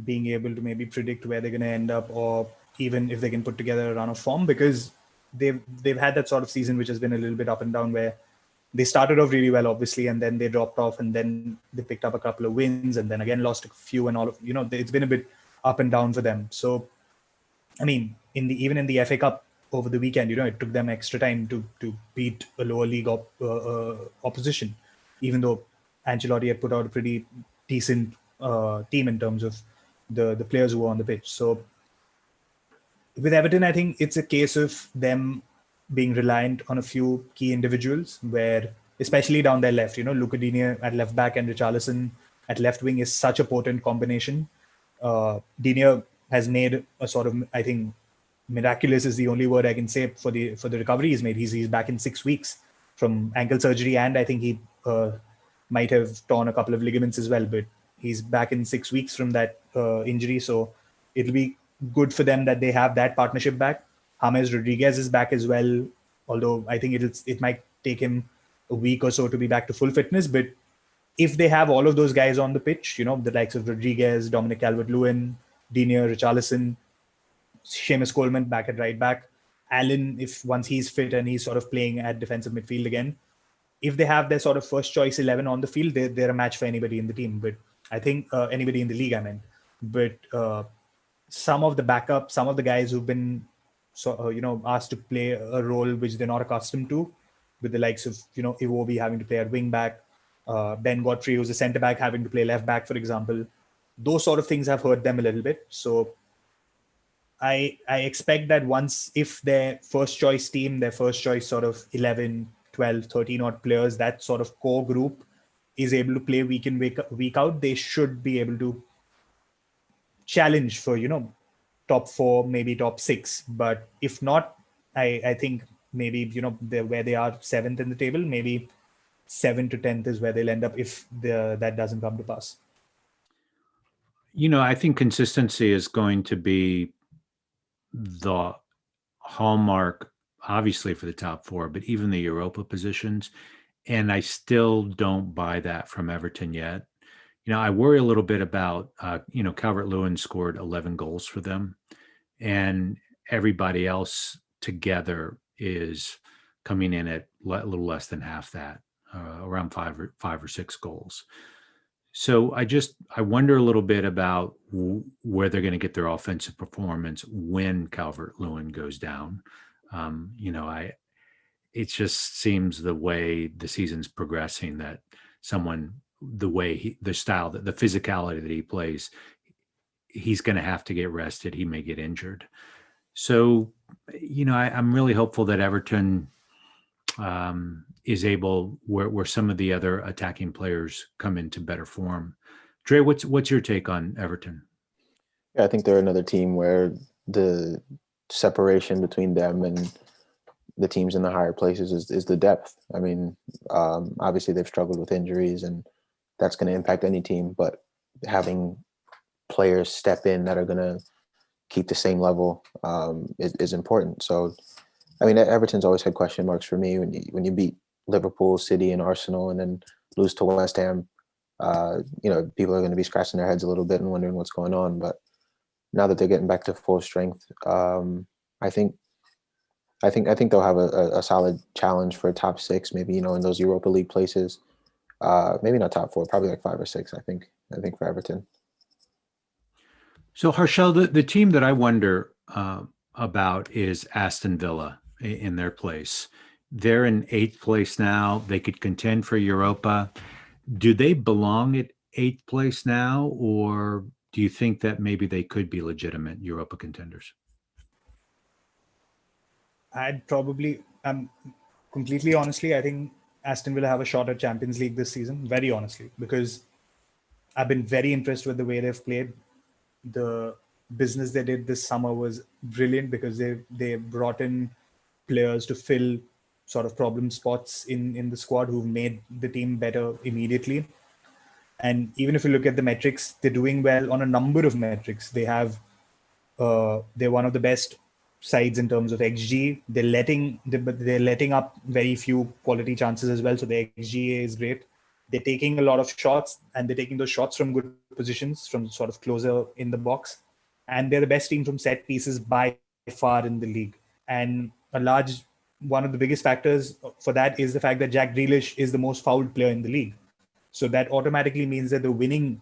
being able to maybe predict where they're going to end up, or even if they can put together a run of form, because they've had that sort of season which has been a little bit up and down, where they started off really well, obviously, and then they dropped off, and then they picked up a couple of wins, and then again lost a few, and all of it's been a bit up and down for them. So, even in the FA Cup over the weekend, it took them extra time to beat a lower league opposition, even though Ancelotti had put out a pretty decent team in terms of the players who were on the pitch. So with Everton, I think it's a case of them being reliant on a few key individuals, where, especially down their left, Luca Digne at left back and Richarlison at left wing is such a potent combination. Digne has made a sort of, I think, miraculous is the only word I can say for the recovery he's made. He's back in 6 weeks from ankle surgery, and I think he might have torn a couple of ligaments as well, but he's back in 6 weeks from that injury. So it'll be good for them that they have that partnership back. James Rodriguez is back as well, although I think it might take him a week or so to be back to full fitness. But if they have all of those guys on the pitch, the likes of Rodriguez, Dominic Calvert-Lewin, Digne, Richarlison, Seamus Coleman back at right back, Allen, if once he's fit and he's sort of playing at defensive midfield again, if they have their sort of first choice 11 on the field, they're a match for anybody in the team. But I think anybody in the league, I mean. But some of the backup, some of the guys who've been asked to play a role which they're not accustomed to, with the likes of Iwobi having to play at wing back, Ben Godfrey, who's a centre back, having to play left back, for example. Those sort of things have hurt them a little bit. So I expect that if their first choice team, their first choice sort of 11, 12, 13 odd players, that sort of core group is able to play week in, week out, they should be able to challenge for, top 4, maybe top 6. But if not, I think maybe, where they are 7th in the table, maybe 7th to 10th is where they'll end up if that doesn't come to pass. I think consistency is going to be the hallmark, obviously, for the top 4, but even the Europa positions. And I still don't buy that from Everton yet. I worry a little bit about, Calvert-Lewin scored 11 goals for them, and everybody else together is coming in at a little less than half that, around 5 or 6 goals. So I wonder a little bit about where they're going to get their offensive performance when Calvert-Lewin goes down. It just seems the way the season's progressing that the style, the physicality that he plays, he's going to have to get rested. He may get injured. So, I'm really hopeful that Everton is able, where some of the other attacking players come into better form. Dre, what's your take on Everton? Yeah, I think they're another team where the separation between them and the teams in the higher places is the depth. I mean, obviously they've struggled with injuries, and that's going to impact any team, but having players step in that are going to keep the same level is important. So, I mean, Everton's always had question marks for me when you beat Liverpool, City, and Arsenal, and then lose to West Ham. People are going to be scratching their heads a little bit and wondering what's going on. But now that they're getting back to full strength, I think they'll have a solid challenge for top 6, maybe, in those Europa League places. Maybe not top 4, probably like 5 or 6, I think for Everton. So Harshal, the team that I wonder about is Aston Villa in their place. They're in 8th place now. They could contend for Europa. Do they belong at 8th place now, or do you think that maybe they could be legitimate Europa contenders? Completely honestly, I think Aston Villa have a shot at Champions League this season, very honestly, because I've been very impressed with the way they've played. The business they did this summer was brilliant because they brought in players to fill sort of problem spots in the squad who've made the team better immediately. And even if you look at the metrics, they're doing well on a number of metrics. They're one of the best sides in terms of XG. They're letting up very few quality chances as well. So the XGA is great. They're taking a lot of shots, and they're taking those shots from good positions, from sort of closer in the box. And they're the best team from set pieces by far in the league. And one of the biggest factors for that is the fact that Jack Grealish is the most fouled player in the league. So that automatically means that they're winning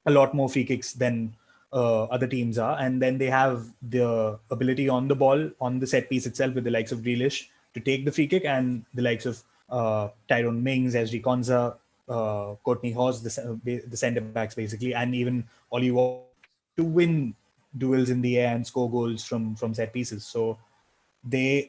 a lot more free kicks than other teams are. And then they have the ability on the ball, on the set piece itself, with the likes of Grealish to take the free kick, and the likes of Tyrone Mings, Ezri Konsa, Courtney Hawes, the centre backs basically, and even Ollie Waugh, to win duels in the air and score goals from set pieces. So they're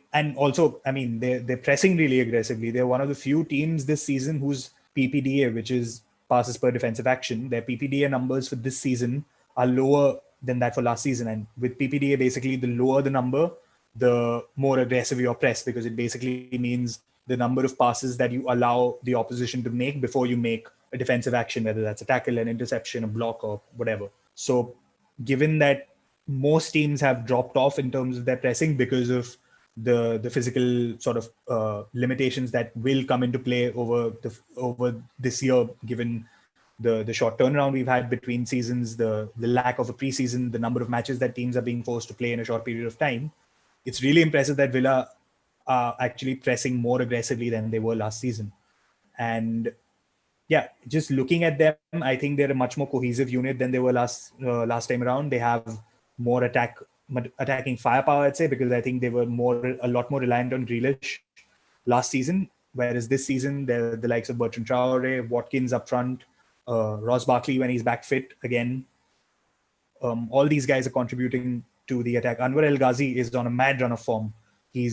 pressing really aggressively. They're one of the few teams this season whose PPDA, which is passes per defensive action, their PPDA numbers for this season are lower than that for last season. And with PPDA, basically, the lower the number, the more aggressive your press, because it basically means the number of passes that you allow the opposition to make before you make a defensive action, whether that's a tackle, an interception, a block, or whatever. So given that most teams have dropped off in terms of their pressing because of the physical sort of limitations that will come into play over this year, given the short turnaround we've had between seasons, the lack of a preseason, the number of matches that teams are being forced to play in a short period of time. It's really impressive that Villa are actually pressing more aggressively than they were last season. And yeah, just looking at them, I think they're a much more cohesive unit than they were last time around. They have more attacking firepower, I'd say, because I think they were a lot more reliant on Grealish last season, whereas this season they're the likes of Bertrand Traore, Watkins up front, Ross Barkley when he's back fit again. All these guys are contributing to the attack. Anwar El Ghazi is on a mad run of form. I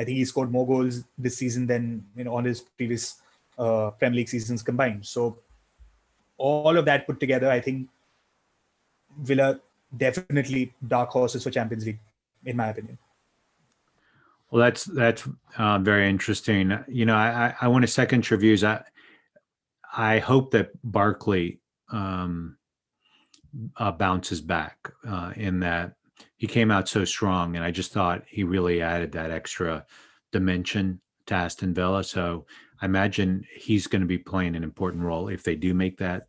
think he scored more goals this season than on his previous Premier League seasons combined. So all of that put together, I think Villa definitely dark horses for Champions League, in my opinion. Well, that's very interesting. I want to second your views. I hope that Barkley bounces back in that he came out so strong, and I just thought he really added that extra dimension to Aston Villa. So I imagine he's going to be playing an important role if they do make that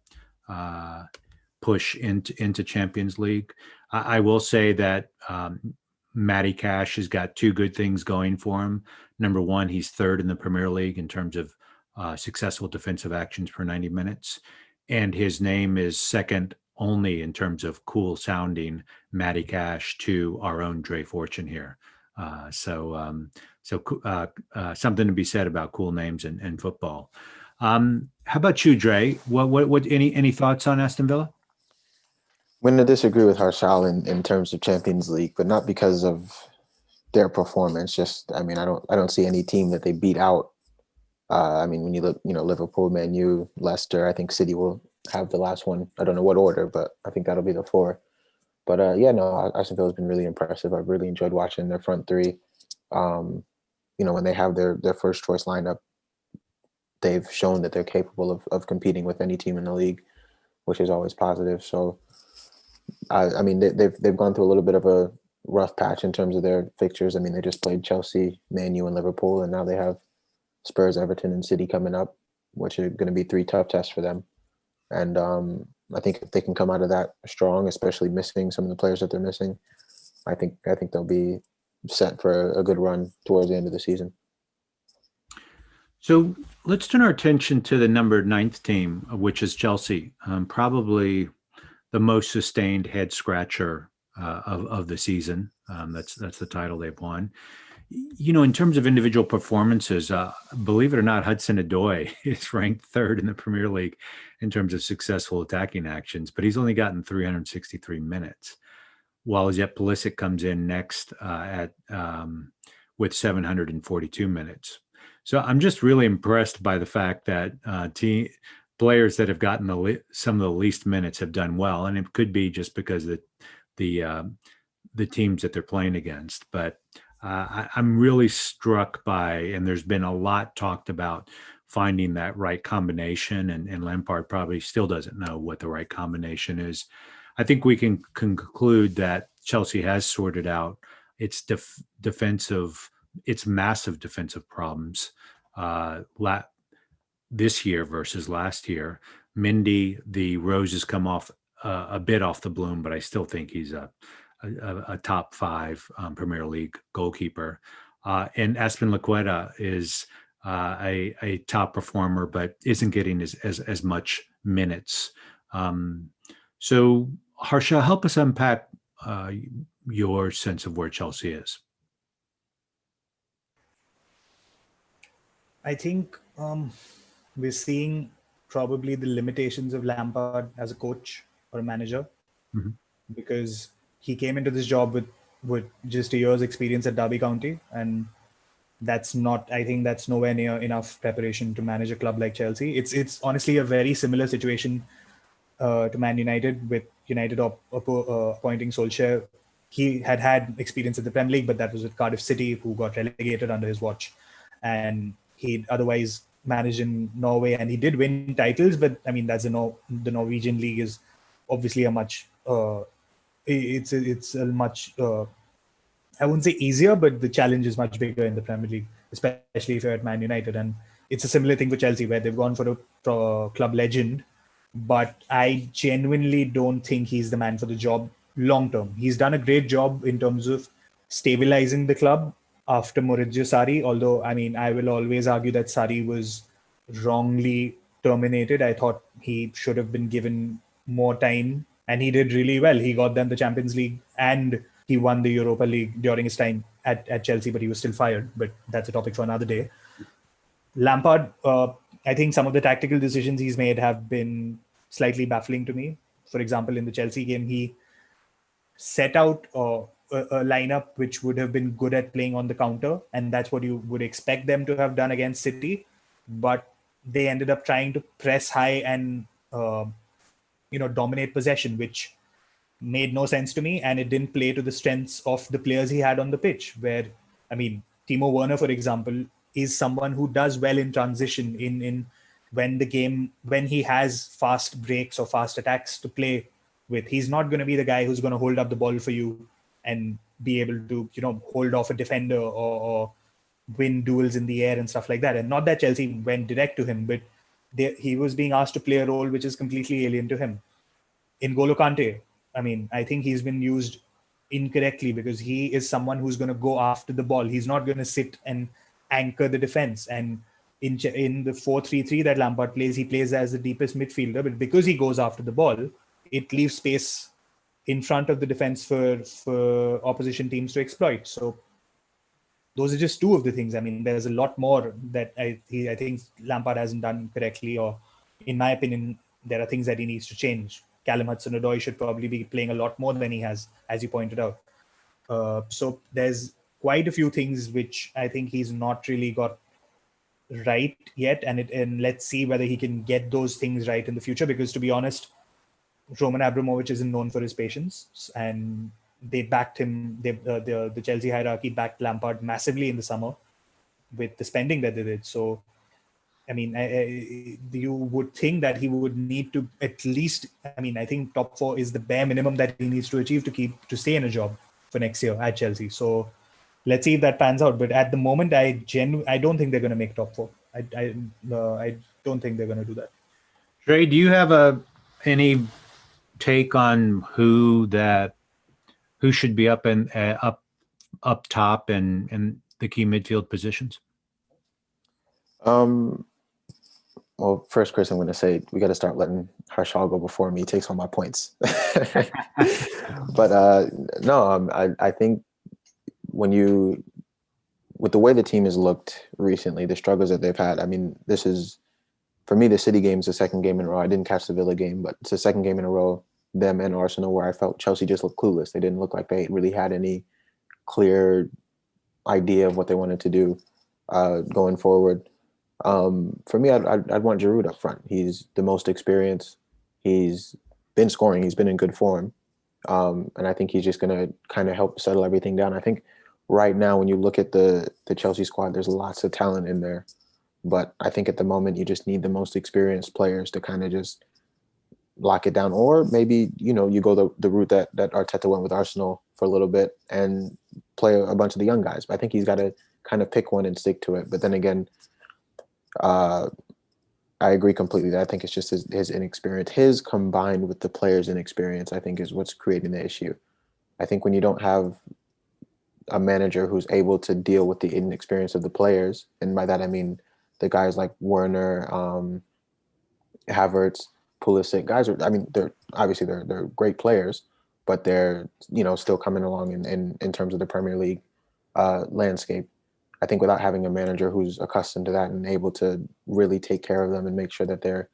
push into Champions League. I will say that Matty Cash has got two good things going for him. Number one, he's third in the Premier League in terms of successful defensive actions per 90 minutes. And his name is second only in terms of cool sounding Matty Cash to our own Dre Fortune here. So something to be said about cool names in football. How about you, Dre? What any thoughts on Aston Villa? I'm going to disagree with Harshal in terms of Champions League, but not because of their performance. I don't see any team that they beat out. When you look, Liverpool, Man U, Leicester, I think City will have the last one. I don't know what order, but I think that'll be the four. But Aston Villa has been really impressive. I've really enjoyed watching their front three. When they have their first choice lineup, they've shown that they're capable of competing with any team in the league, which is always positive. So, they've gone through a little bit of a rough patch in terms of their fixtures. They just played Chelsea, Man U, and Liverpool, and now they have Spurs, Everton, and City coming up, which are going to be three tough tests for them. And I think if they can come out of that strong, especially missing some of the players that they're missing, I think they'll be set for a good run towards the end of the season. So let's turn our attention to the number 9th team, which is Chelsea. Probably the most sustained head scratcher of the season. That's the title they've won. In terms of individual performances, believe it or not, Hudson-Odoi is ranked third in the Premier League in terms of successful attacking actions, but he's only gotten 363 minutes, while Zet Pulisic comes in next with 742 minutes. So I'm just really impressed by the fact that players that have gotten some of the least minutes have done well, and it could be just because of the teams that they're playing against, but I'm really struck by, and there's been a lot talked about finding that right combination, and Lampard probably still doesn't know what the right combination is. I think we can conclude that Chelsea has sorted out its massive defensive problems this year versus last year. Mendy, the roses come off a bit off the bloom, but I still think he's a top 5 Premier League goalkeeper. And Azpilicueta is a top performer, but isn't getting as much minutes. So Harsha, help us unpack your sense of where Chelsea is. I think we're seeing probably the limitations of Lampard as a coach or a manager, because he came into this job with just a year's experience at Derby County, and that's nowhere near enough preparation to manage a club like Chelsea. It's honestly a very similar situation to Man United, with United appointing Solskjaer. He had experience at the Premier League, but that was with Cardiff City, who got relegated under his watch. And he otherwise managed in Norway, and he did win titles, but that's the Norwegian league is obviously a much it's a much I wouldn't say easier, but the challenge is much bigger in the Premier League, especially if you're at Man United. And it's a similar thing for Chelsea, where they've gone for a club legend, but I genuinely don't think he's the man for the job long term. He's done a great job in terms of stabilizing the club after Maurizio Sarri, although, I mean, I will always argue that Sarri was wrongly terminated. I thought he should have been given more time, and he did really well. He got them the Champions League and he won the Europa League during his time at Chelsea, but he was still fired. But that's a topic for another day. Lampard, I think some of the tactical decisions he's made have been slightly baffling to me. For example, in the Chelsea game, he set out a lineup which would have been good at playing on the counter, and that's what you would expect them to have done against City. But they ended up trying to press high and dominate possession, which made no sense to me, and it didn't play to the strengths of the players he had on the pitch. Where, I mean, Timo Werner, for example, is someone who does well in transition in when he has fast breaks or fast attacks to play with. He's not going to be the guy who's going to hold up the ball for you and be able to hold off a defender or win duels in the air and stuff like that. And not that Chelsea went direct to him, but he was being asked to play a role which is completely alien to him. In N'Golo Kante, I mean, I think he's been used incorrectly, because he is someone who's going to go after the ball. He's not going to sit and anchor the defense. And in the 4-3-3 that Lampard plays, he plays as the deepest midfielder, but because he goes after the ball, it leaves space in front of the defense for opposition teams to exploit. So those are just two of the things. I mean, there's a lot more that I think Lampard hasn't done correctly, or in my opinion, there are things that he needs to change. Callum Hudson-Odoi should probably be playing a lot more than he has, as you pointed out. So there's quite a few things which I think he's not really got right yet, and let's see whether he can get those things right in the future. Because to be honest, Roman Abramovich isn't known for his patience, and they backed him. The Chelsea hierarchy backed Lampard massively in the summer with the spending that they did. So, I mean, you would think that he would need to at least. I mean, I think top 4 is the bare minimum that he needs to achieve to stay in a job for next year at Chelsea. So, let's see if that pans out. But at the moment, I don't think they're going to make top 4. I don't think they're going to do that. Trey, do you have any take on who should be up top and in the key midfield positions? Well, first, Chris, I'm going to say we got to start letting Harshal go before me. He takes all my points. But no, I think with the way the team has looked recently, the struggles that they've had, I mean, this is, for me, the City game is the second game in a row. I didn't catch the Villa game, but it's the second game in a row, them and Arsenal, where I felt Chelsea just looked clueless. They didn't look like they really had any clear idea of what they wanted to do going forward. For me, I'd want Giroud up front. He's the most experienced. He's been scoring. He's been in good form. And I think he's just going to kind of help settle everything down. I think right now, when you look at the Chelsea squad, there's lots of talent in there. But I think at the moment, you just need the most experienced players to kind of just lock it down. Or maybe, you go the route that Arteta went with Arsenal for a little bit and play a bunch of the young guys. But I think he's got to kind of pick one and stick to it. But then again, I agree completely that I think it's just his inexperience. His combined with the players' inexperience, I think, is what's creating the issue. I think when you don't have a manager who's able to deal with the inexperience of the players, and by that I mean the guys like Werner, Havertz, Pulisic, they're great players, but they're still coming along in terms of the Premier League landscape. I think without having a manager who's accustomed to that and able to really take care of them and make sure that they're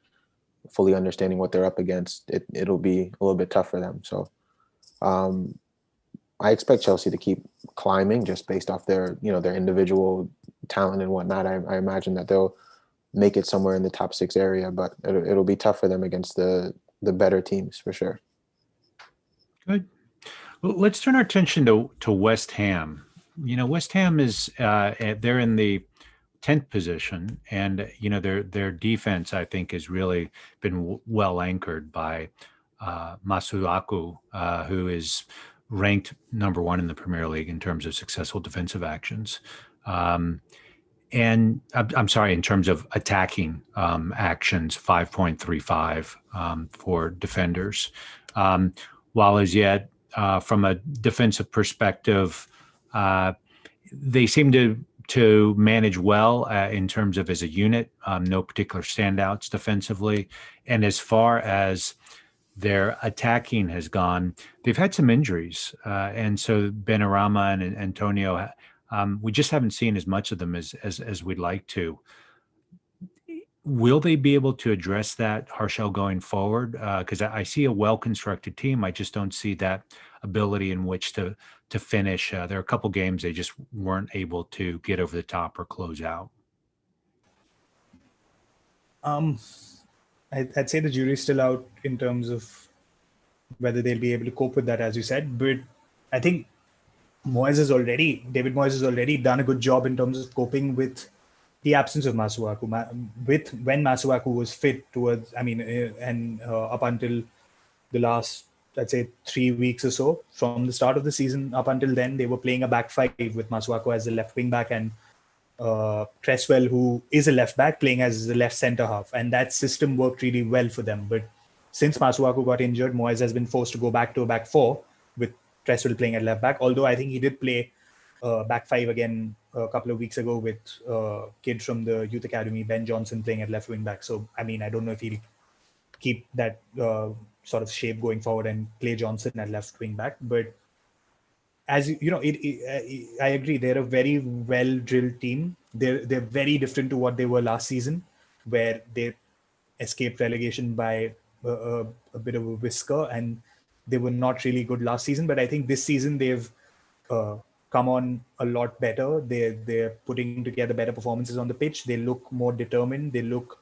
fully understanding what they're up against, it'll be a little bit tough for them. So I expect Chelsea to keep climbing just based off their individual talent and whatnot. I imagine that they'll make it somewhere in the top 6 area, but it'll be tough for them against the better teams for sure. Good. Well, let's turn our attention to West Ham. West Ham is they're in the 10th position, and their defense, I think, has really been well anchored by Masuaku, who is ranked number one in the Premier League in terms of successful defensive actions. And I'm sorry, in terms of attacking actions, 5.35 for defenders. While as yet, from a defensive perspective, they seem to manage well in terms of as a unit, no particular standouts defensively. And as far as their attacking has gone, they've had some injuries. And so Benrahma and Antonio, we just haven't seen as much of them as we'd like to. Will they be able to address that, Harshal, going forward? Because I see a well-constructed team. I just don't see that ability in which to finish. There are a couple games they just weren't able to get over the top or close out. I'd say the jury's still out in terms of whether they'll be able to cope with that, as you said. But I think David Moyes has already done a good job in terms of coping with the absence of Masuaku. When Masuaku was fit up until the last, I'd say, 3 weeks or so, from the start of the season up until then, they were playing a back five with Masuaku as the left wing back and Cresswell, who is a left back, playing as the left centre half. And that system worked really well for them. But since Masuaku got injured, Moyes has been forced to go back to a back four with Cresswell playing at left back. Although I think he did play back five again a couple of weeks ago with kid from the youth academy, Ben Johnson, playing at left wing back. So, I don't know if he'll keep that sort of shape going forward and play Johnson at left wing back. But as you know, I agree. They're a very well-drilled team. They're very different to what they were last season, where they escaped relegation by a bit of a whisker, and they were not really good last season. But I think this season they've come on a lot better. They're putting together better performances on the pitch. They look more determined. They look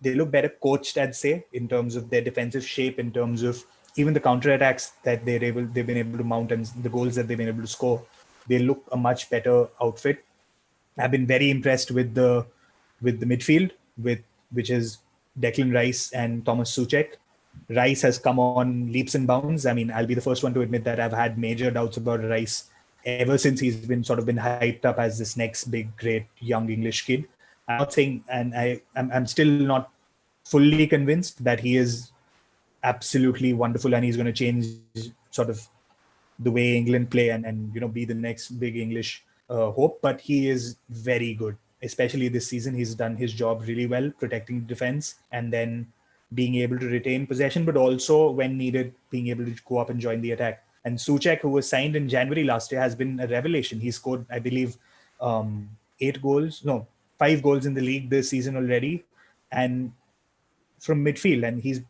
better coached, I'd say, in terms of their defensive shape, in terms of even the counterattacks that they've been able to mount and the goals that they've been able to score. They look a much better outfit. I've been very impressed with the midfield, which is Declan Rice and Thomas Souček. Rice has come on leaps and bounds. I'll be the first one to admit that I've had major doubts about Rice ever since he's been hyped up as this next big, great young English kid. I'm not saying, and I'm still not fully convinced that he is absolutely wonderful and he's going to change sort of the way England play and be the next big English hope. But he is very good, especially this season. He's done his job really well, protecting defense and then being able to retain possession, but also when needed, being able to go up and join the attack. And Souček, who was signed in January last year, has been a revelation. He scored, I believe, 5 goals in the league this season already, and from midfield. And he's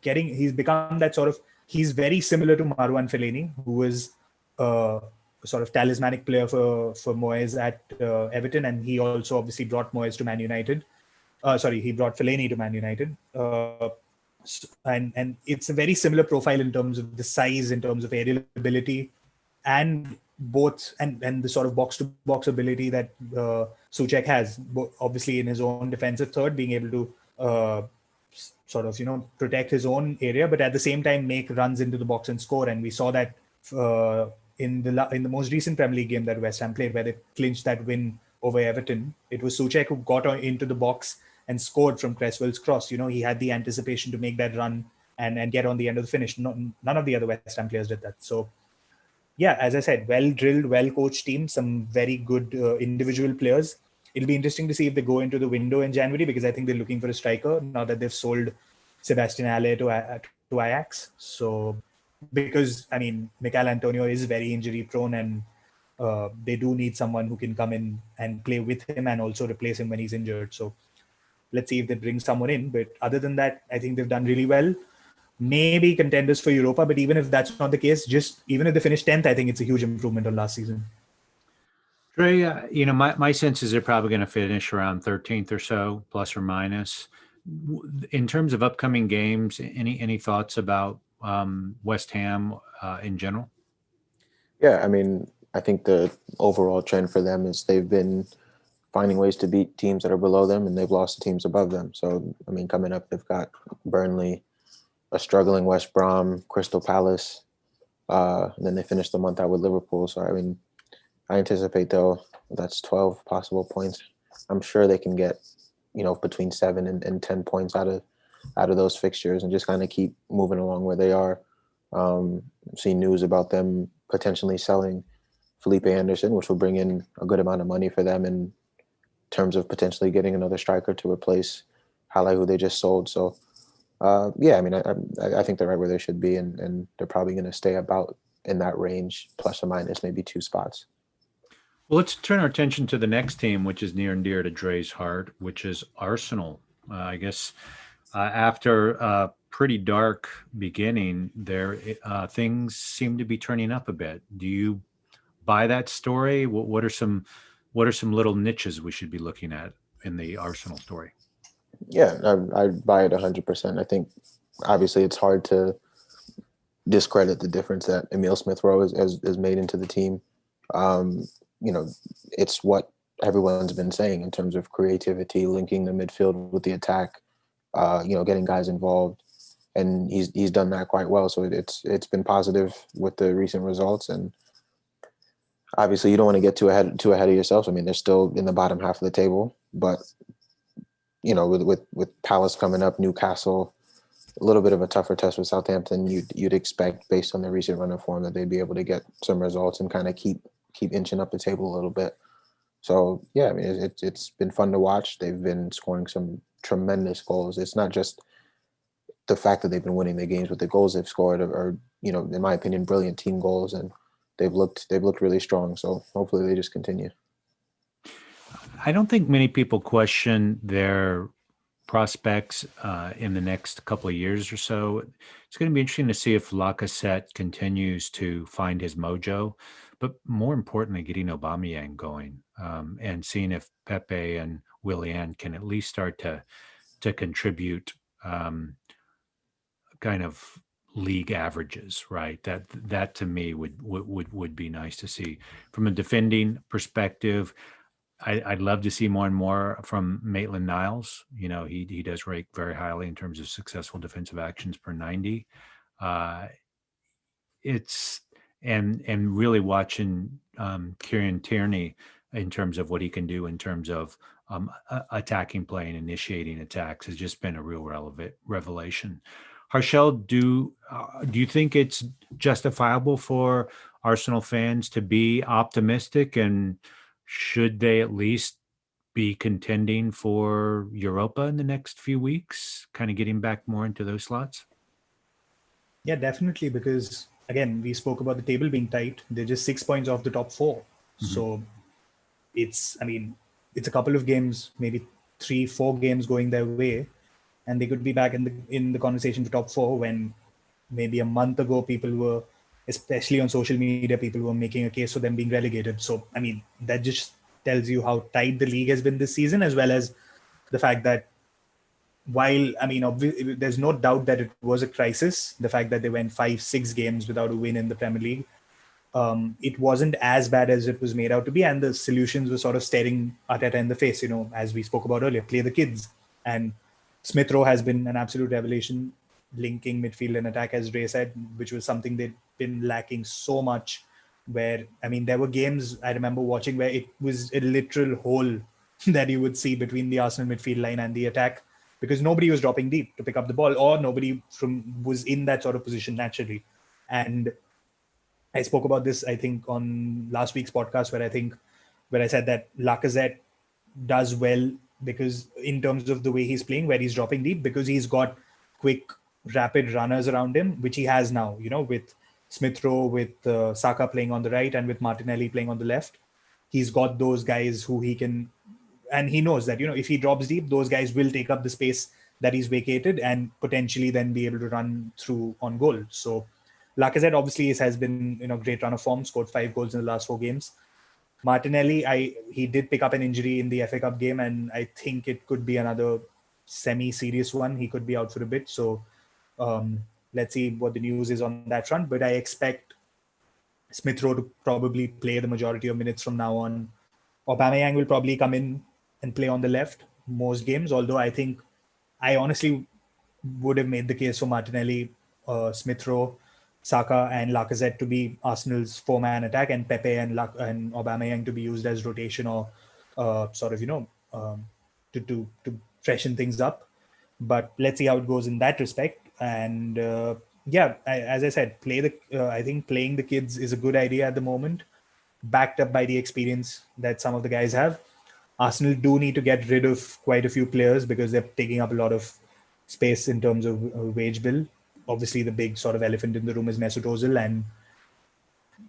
become that sort of, he's very similar to Marouane Fellaini, who was a sort of talismanic player for Moyes at Everton, and he also obviously brought Moyes to Man United. He brought Fellaini to Man United. And it's a very similar profile in terms of the size, in terms of aerial ability, and the sort of box-to-box ability that Souček has, obviously in his own defensive third, being able to protect his own area, but at the same time make runs into the box and score. And we saw that in the most recent Premier League game that West Ham played, where they clinched that win over Everton. It was Souček who got into the box and scored from Cresswell's cross. He had the anticipation to make that run and get on the end of the finish. None of the other West Ham players did that. So, yeah, as I said, well-drilled, well-coached team, some very good individual players. It'll be interesting to see if they go into the window in January, because I think they're looking for a striker now that they've sold Sebastian Haller to Ajax. So, because, Mikel Antonio is very injury-prone, and they do need someone who can come in and play with him and also replace him when he's injured. So, let's see if they bring someone in. But other than that, I think they've done really well. Maybe contenders for Europa, but even if that's not the case, even if they finish 10th, I think it's a huge improvement on last season. Trey, my sense is they're probably going to finish around 13th or so, plus or minus. In terms of upcoming games, any thoughts about West Ham in general? Yeah, I think the overall trend for them is they've been finding ways to beat teams that are below them, and they've lost to teams above them. So, coming up, they've got Burnley, a struggling West Brom, Crystal Palace, and then they finished the month out with Liverpool. So I mean, I anticipate though that's 12 possible points. I'm sure they can get, between 7 and 10 points out of those fixtures and just kind of keep moving along where they are. Seen news about them potentially selling Felipe Anderson, which will bring in a good amount of money for them in terms of potentially getting another striker to replace Halle, who they just sold. So, yeah, I mean, I think they're right where they should be, and they're probably going to stay about in that range, plus or minus maybe 2 spots. Well, let's turn our attention to the next team, which is near and dear to Dre's heart, which is Arsenal. I guess after a pretty dark beginning, things seem to be turning up a bit. Do you buy that story? What are some little niches we should be looking at in the Arsenal story? Yeah, I buy it 100%. I think obviously it's hard to discredit the difference that Emile Smith-Rowe has made into the team. It's what everyone's been saying in terms of creativity, linking the midfield with the attack, getting guys involved, and he's done that quite well. So it's been positive with the recent results, and obviously you don't want to get too ahead of yourself. I mean, they're still in the bottom half of the table, but with Palace coming up, Newcastle, a little bit of a tougher test with Southampton, you'd expect based on the recent run of form that they'd be able to get some results and kind of keep inching up the table a little bit. So yeah, I mean, it's been fun to watch. They've been scoring some tremendous goals. It's not just the fact that they've been winning the games, but the goals they've scored are in my opinion, brilliant team goals, and they've looked really strong. So hopefully they just continue. I don't think many people question their prospects in the next couple of years or so. It's going to be interesting to see if Lacazette continues to find his mojo, but more importantly, getting Aubameyang going and seeing if Pepe and Willian can at least start to contribute kind of league averages, right? That to me would be nice to see. From a defending perspective, I'd love to see more and more from Maitland-Niles. He does rate very highly in terms of successful defensive actions per 90. And really watching Kieran Tierney in terms of what he can do in terms of attacking play and initiating attacks has just been a real revelation. Harshal, do you think it's justifiable for Arsenal fans to be optimistic, and should they at least be contending for Europa in the next few weeks, kind of getting back more into those slots? Yeah, definitely, because again, we spoke about the table being tight. They're just 6 points off the top 4. Mm-hmm. So it's a couple of games, maybe 3-4 games going their way, and they could be back in the conversation for top 4 when maybe a month ago people were, especially on social media, people were making a case for them being relegated. So, I mean, that just tells you how tight the league has been this season, as well as the fact that while, I mean, there's no doubt that it was a crisis, the fact that they went 5-6 games without a win in the Premier League, it wasn't as bad as it was made out to be. And the solutions were sort of staring Arteta in the face, as we spoke about earlier, play the kids. And Smith-Rowe has been an absolute revelation, linking midfield and attack, as Ray said, which was something they'd been lacking so much. Where, I mean, there were games I remember watching where it was a literal hole that you would see between the Arsenal midfield line and the attack, because nobody was dropping deep to pick up the ball, or nobody was in that sort of position naturally. And I spoke about this, I think, on last week's podcast, where I said that Lacazette does well because in terms of the way he's playing, where he's dropping deep, because he's got quick, rapid runners around him, which he has now, with Smith-Rowe, with Saka playing on the right, and with Martinelli playing on the left. He's got those guys who he can, and he knows that, if he drops deep, those guys will take up the space that he's vacated and potentially then be able to run through on goal. So Lacazette obviously has been in a great run of form, scored 5 goals in the last 4 games. Martinelli, he did pick up an injury in the FA Cup game, and I think it could be another semi-serious one. He could be out for a bit. So let's see what the news is on that front. But I expect Smith-Rowe to probably play the majority of minutes from now on. Aubameyang will probably come in and play on the left most games, although I honestly would have made the case for Martinelli, Smith Rowe, Saka, and Lacazette to be Arsenal's four-man attack, and Pepe and Aubameyang to be used as rotation or to freshen things up. But let's see how it goes in that respect. And as I said, I think playing the kids is a good idea at the moment, backed up by the experience that some of the guys have. Arsenal do need to get rid of quite a few players because they're taking up a lot of space in terms of wage bill. Obviously, the big sort of elephant in the room is Mesut Ozil, and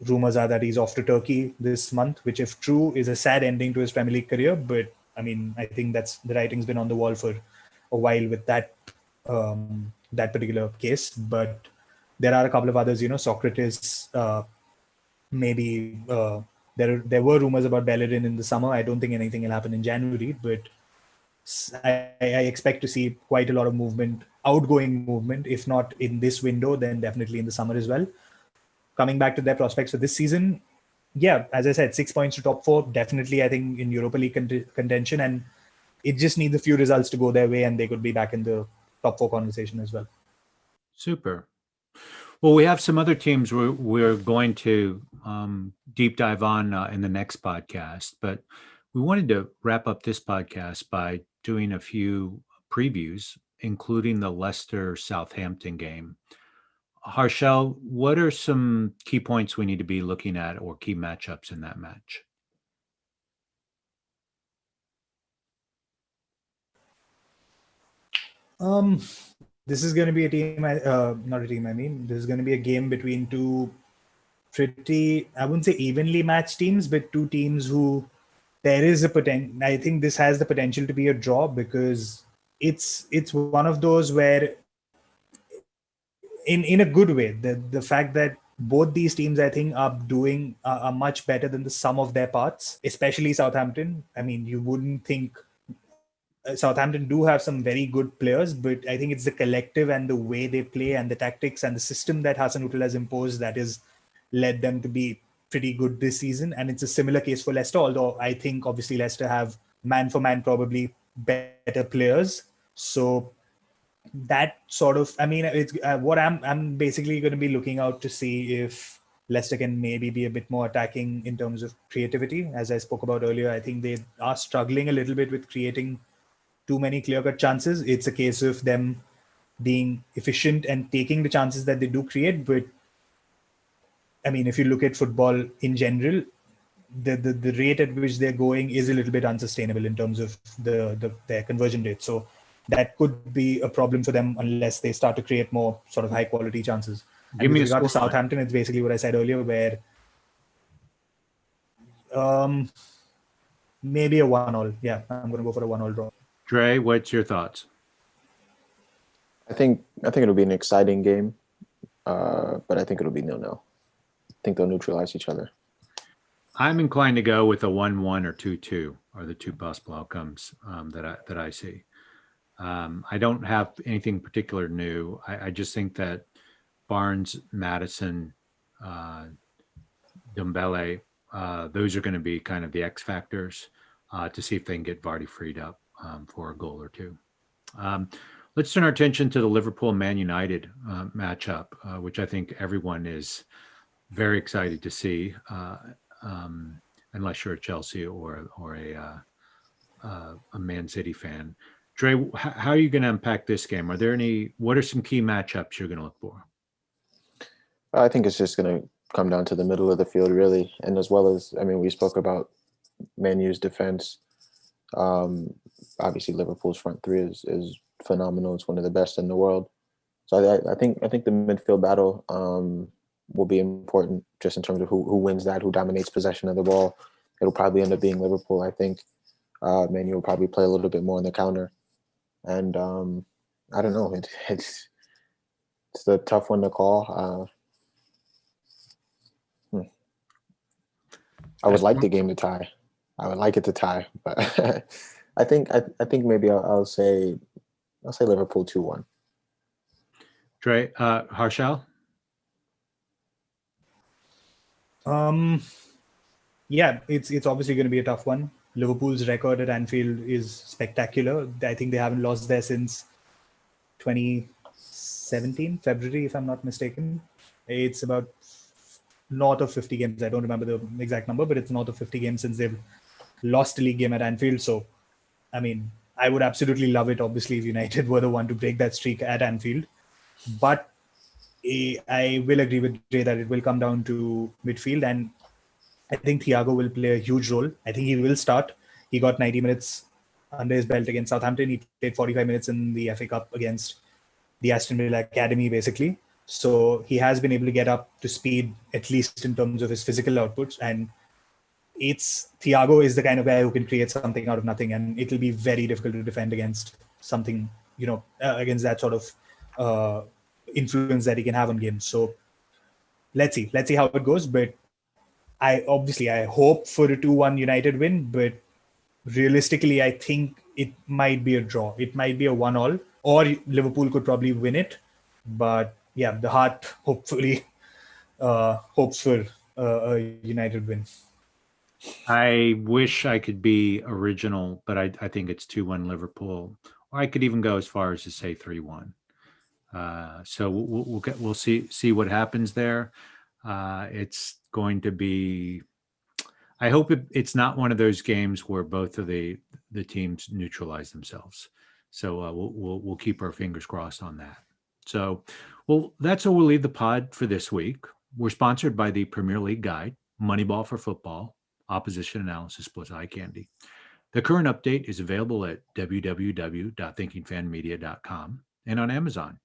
rumors are that he's off to Turkey this month, which, if true, is a sad ending to his Premier League career. But I mean, I think that's the writing's been on the wall for a while with that particular case. But there are a couple of others, Socrates. Maybe there were rumors about Bellerin in the summer. I don't think anything will happen in January, but I expect to see quite a lot of outgoing movement, if not in this window, then definitely in the summer as well. Coming back to their prospects for this season, as I said, 6 points to top four, definitely I think in Europa League contention, and it just needs a few results to go their way and they could be back in the top four conversation as well. Super. Well, we have some other teams we're going to deep dive on in the next podcast, but we wanted to wrap up this podcast by doing a few previews, including the Leicester-Southampton game. Harshal, what are some key points we need to be looking at or key matchups in that match? This is going to be a team, not a team, I mean, this is going to be a game between two pretty, I wouldn't say evenly matched teams, but two teams who there is a potential. I think this has the potential to be a draw because it's one of those where, in a good way, the fact that both these teams, I think, are much better than the sum of their parts, especially Southampton. I mean, you wouldn't think Southampton do have some very good players, but I think it's the collective and the way they play and the tactics and the system that Hasenhüttl has imposed that has led them to be pretty good this season. And it's a similar case for Leicester, although I think obviously Leicester have man for man probably better players. So that sort of, I mean, it's what I'm basically going to be looking out to see if Leicester can maybe be a bit more attacking in terms of creativity. As I spoke about earlier, I think they are struggling a little bit with creating too many clear-cut chances. It's a case of them being efficient and taking the chances that they do create. But I mean, if you look at football in general, the rate at which they're going is a little bit unsustainable in terms of their conversion rate. So that could be a problem for them unless they start to create more sort of high-quality chances. Give me with regard to Southampton, it's basically what I said earlier, where maybe a 1-1. Yeah, I'm going to go for a 1-1 draw. Dre, what's your thoughts? I think it'll be an exciting game, but I think it'll be 0-0. I think they'll neutralize each other. I'm inclined to go with a 1-1 or 2-2 are the two possible outcomes that I see. I don't have anything particular new. I just think that Barnes, Maddison, Dembele, those are going to be kind of the X factors to see if they can get Vardy freed up for a goal or two. Let's turn our attention to the Liverpool-ManUnited matchup, which I think everyone is very excited to see, unless you're a Chelsea or a Man City fan. Dre, how are you going to unpack this game? What are some key matchups you're going to look for? I think it's just going to come down to the middle of the field, really. And as well as, I mean, we spoke about Man U's defense. Obviously, Liverpool's front three is phenomenal. It's one of the best in the world. So I think the midfield battle will be important just in terms of who wins that, who dominates possession of the ball. It'll probably end up being Liverpool, I think. Man U will probably play a little bit more on the counter. And I don't know. It's a tough one to call. I would like the game to tie. I would like it to tie, but I think maybe I'll say Liverpool 2-1. Dre, Harshal? Yeah, it's obviously going to be a tough one. Liverpool's record at Anfield is spectacular. I think they haven't lost there since 2017, February, if I'm not mistaken. It's about north of 50 games. I don't remember the exact number, but it's north of 50 games since they've lost a league game at Anfield. So, I mean, I would absolutely love it, obviously, if United were the one to break that streak at Anfield. But I will agree with Jay that it will come down to midfield. And I think Thiago will play a huge role. I think he will start. He got 90 minutes under his belt against Southampton. He played 45 minutes in the FA Cup against the Aston Villa Academy, basically. So he has been able to get up to speed, at least in terms of his physical outputs. And Thiago is the kind of guy who can create something out of nothing, and it'll be very difficult to defend against something, against that sort of influence that he can have on games. So let's see how it goes. But I hope for a 2-1 United win, but realistically, I think it might be a draw. It might be a 1-1, or Liverpool could probably win it. But yeah, the heart hopefully hopes for a United win. I wish I could be original, but I think it's 2-1 Liverpool. Or I could even go as far as to say 3-1. So we'll see what happens there. It's going to be. I hope it's not one of those games where both of the teams neutralize themselves. So we'll keep our fingers crossed on that. So, well, that's where we'll leave the pod for this week. We're sponsored by the Premier League Guide, Moneyball for Football, Opposition Analysis plus Eye Candy. The current update is available at www.thinkingfanmedia.com and on Amazon.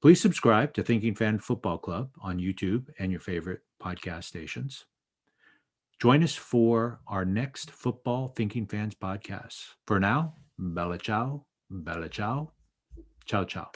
Please subscribe to Thinking Fan Football Club on YouTube and your favorite podcast stations. Join us for our next Football Thinking Fans podcast. For now, bella ciao, ciao, ciao.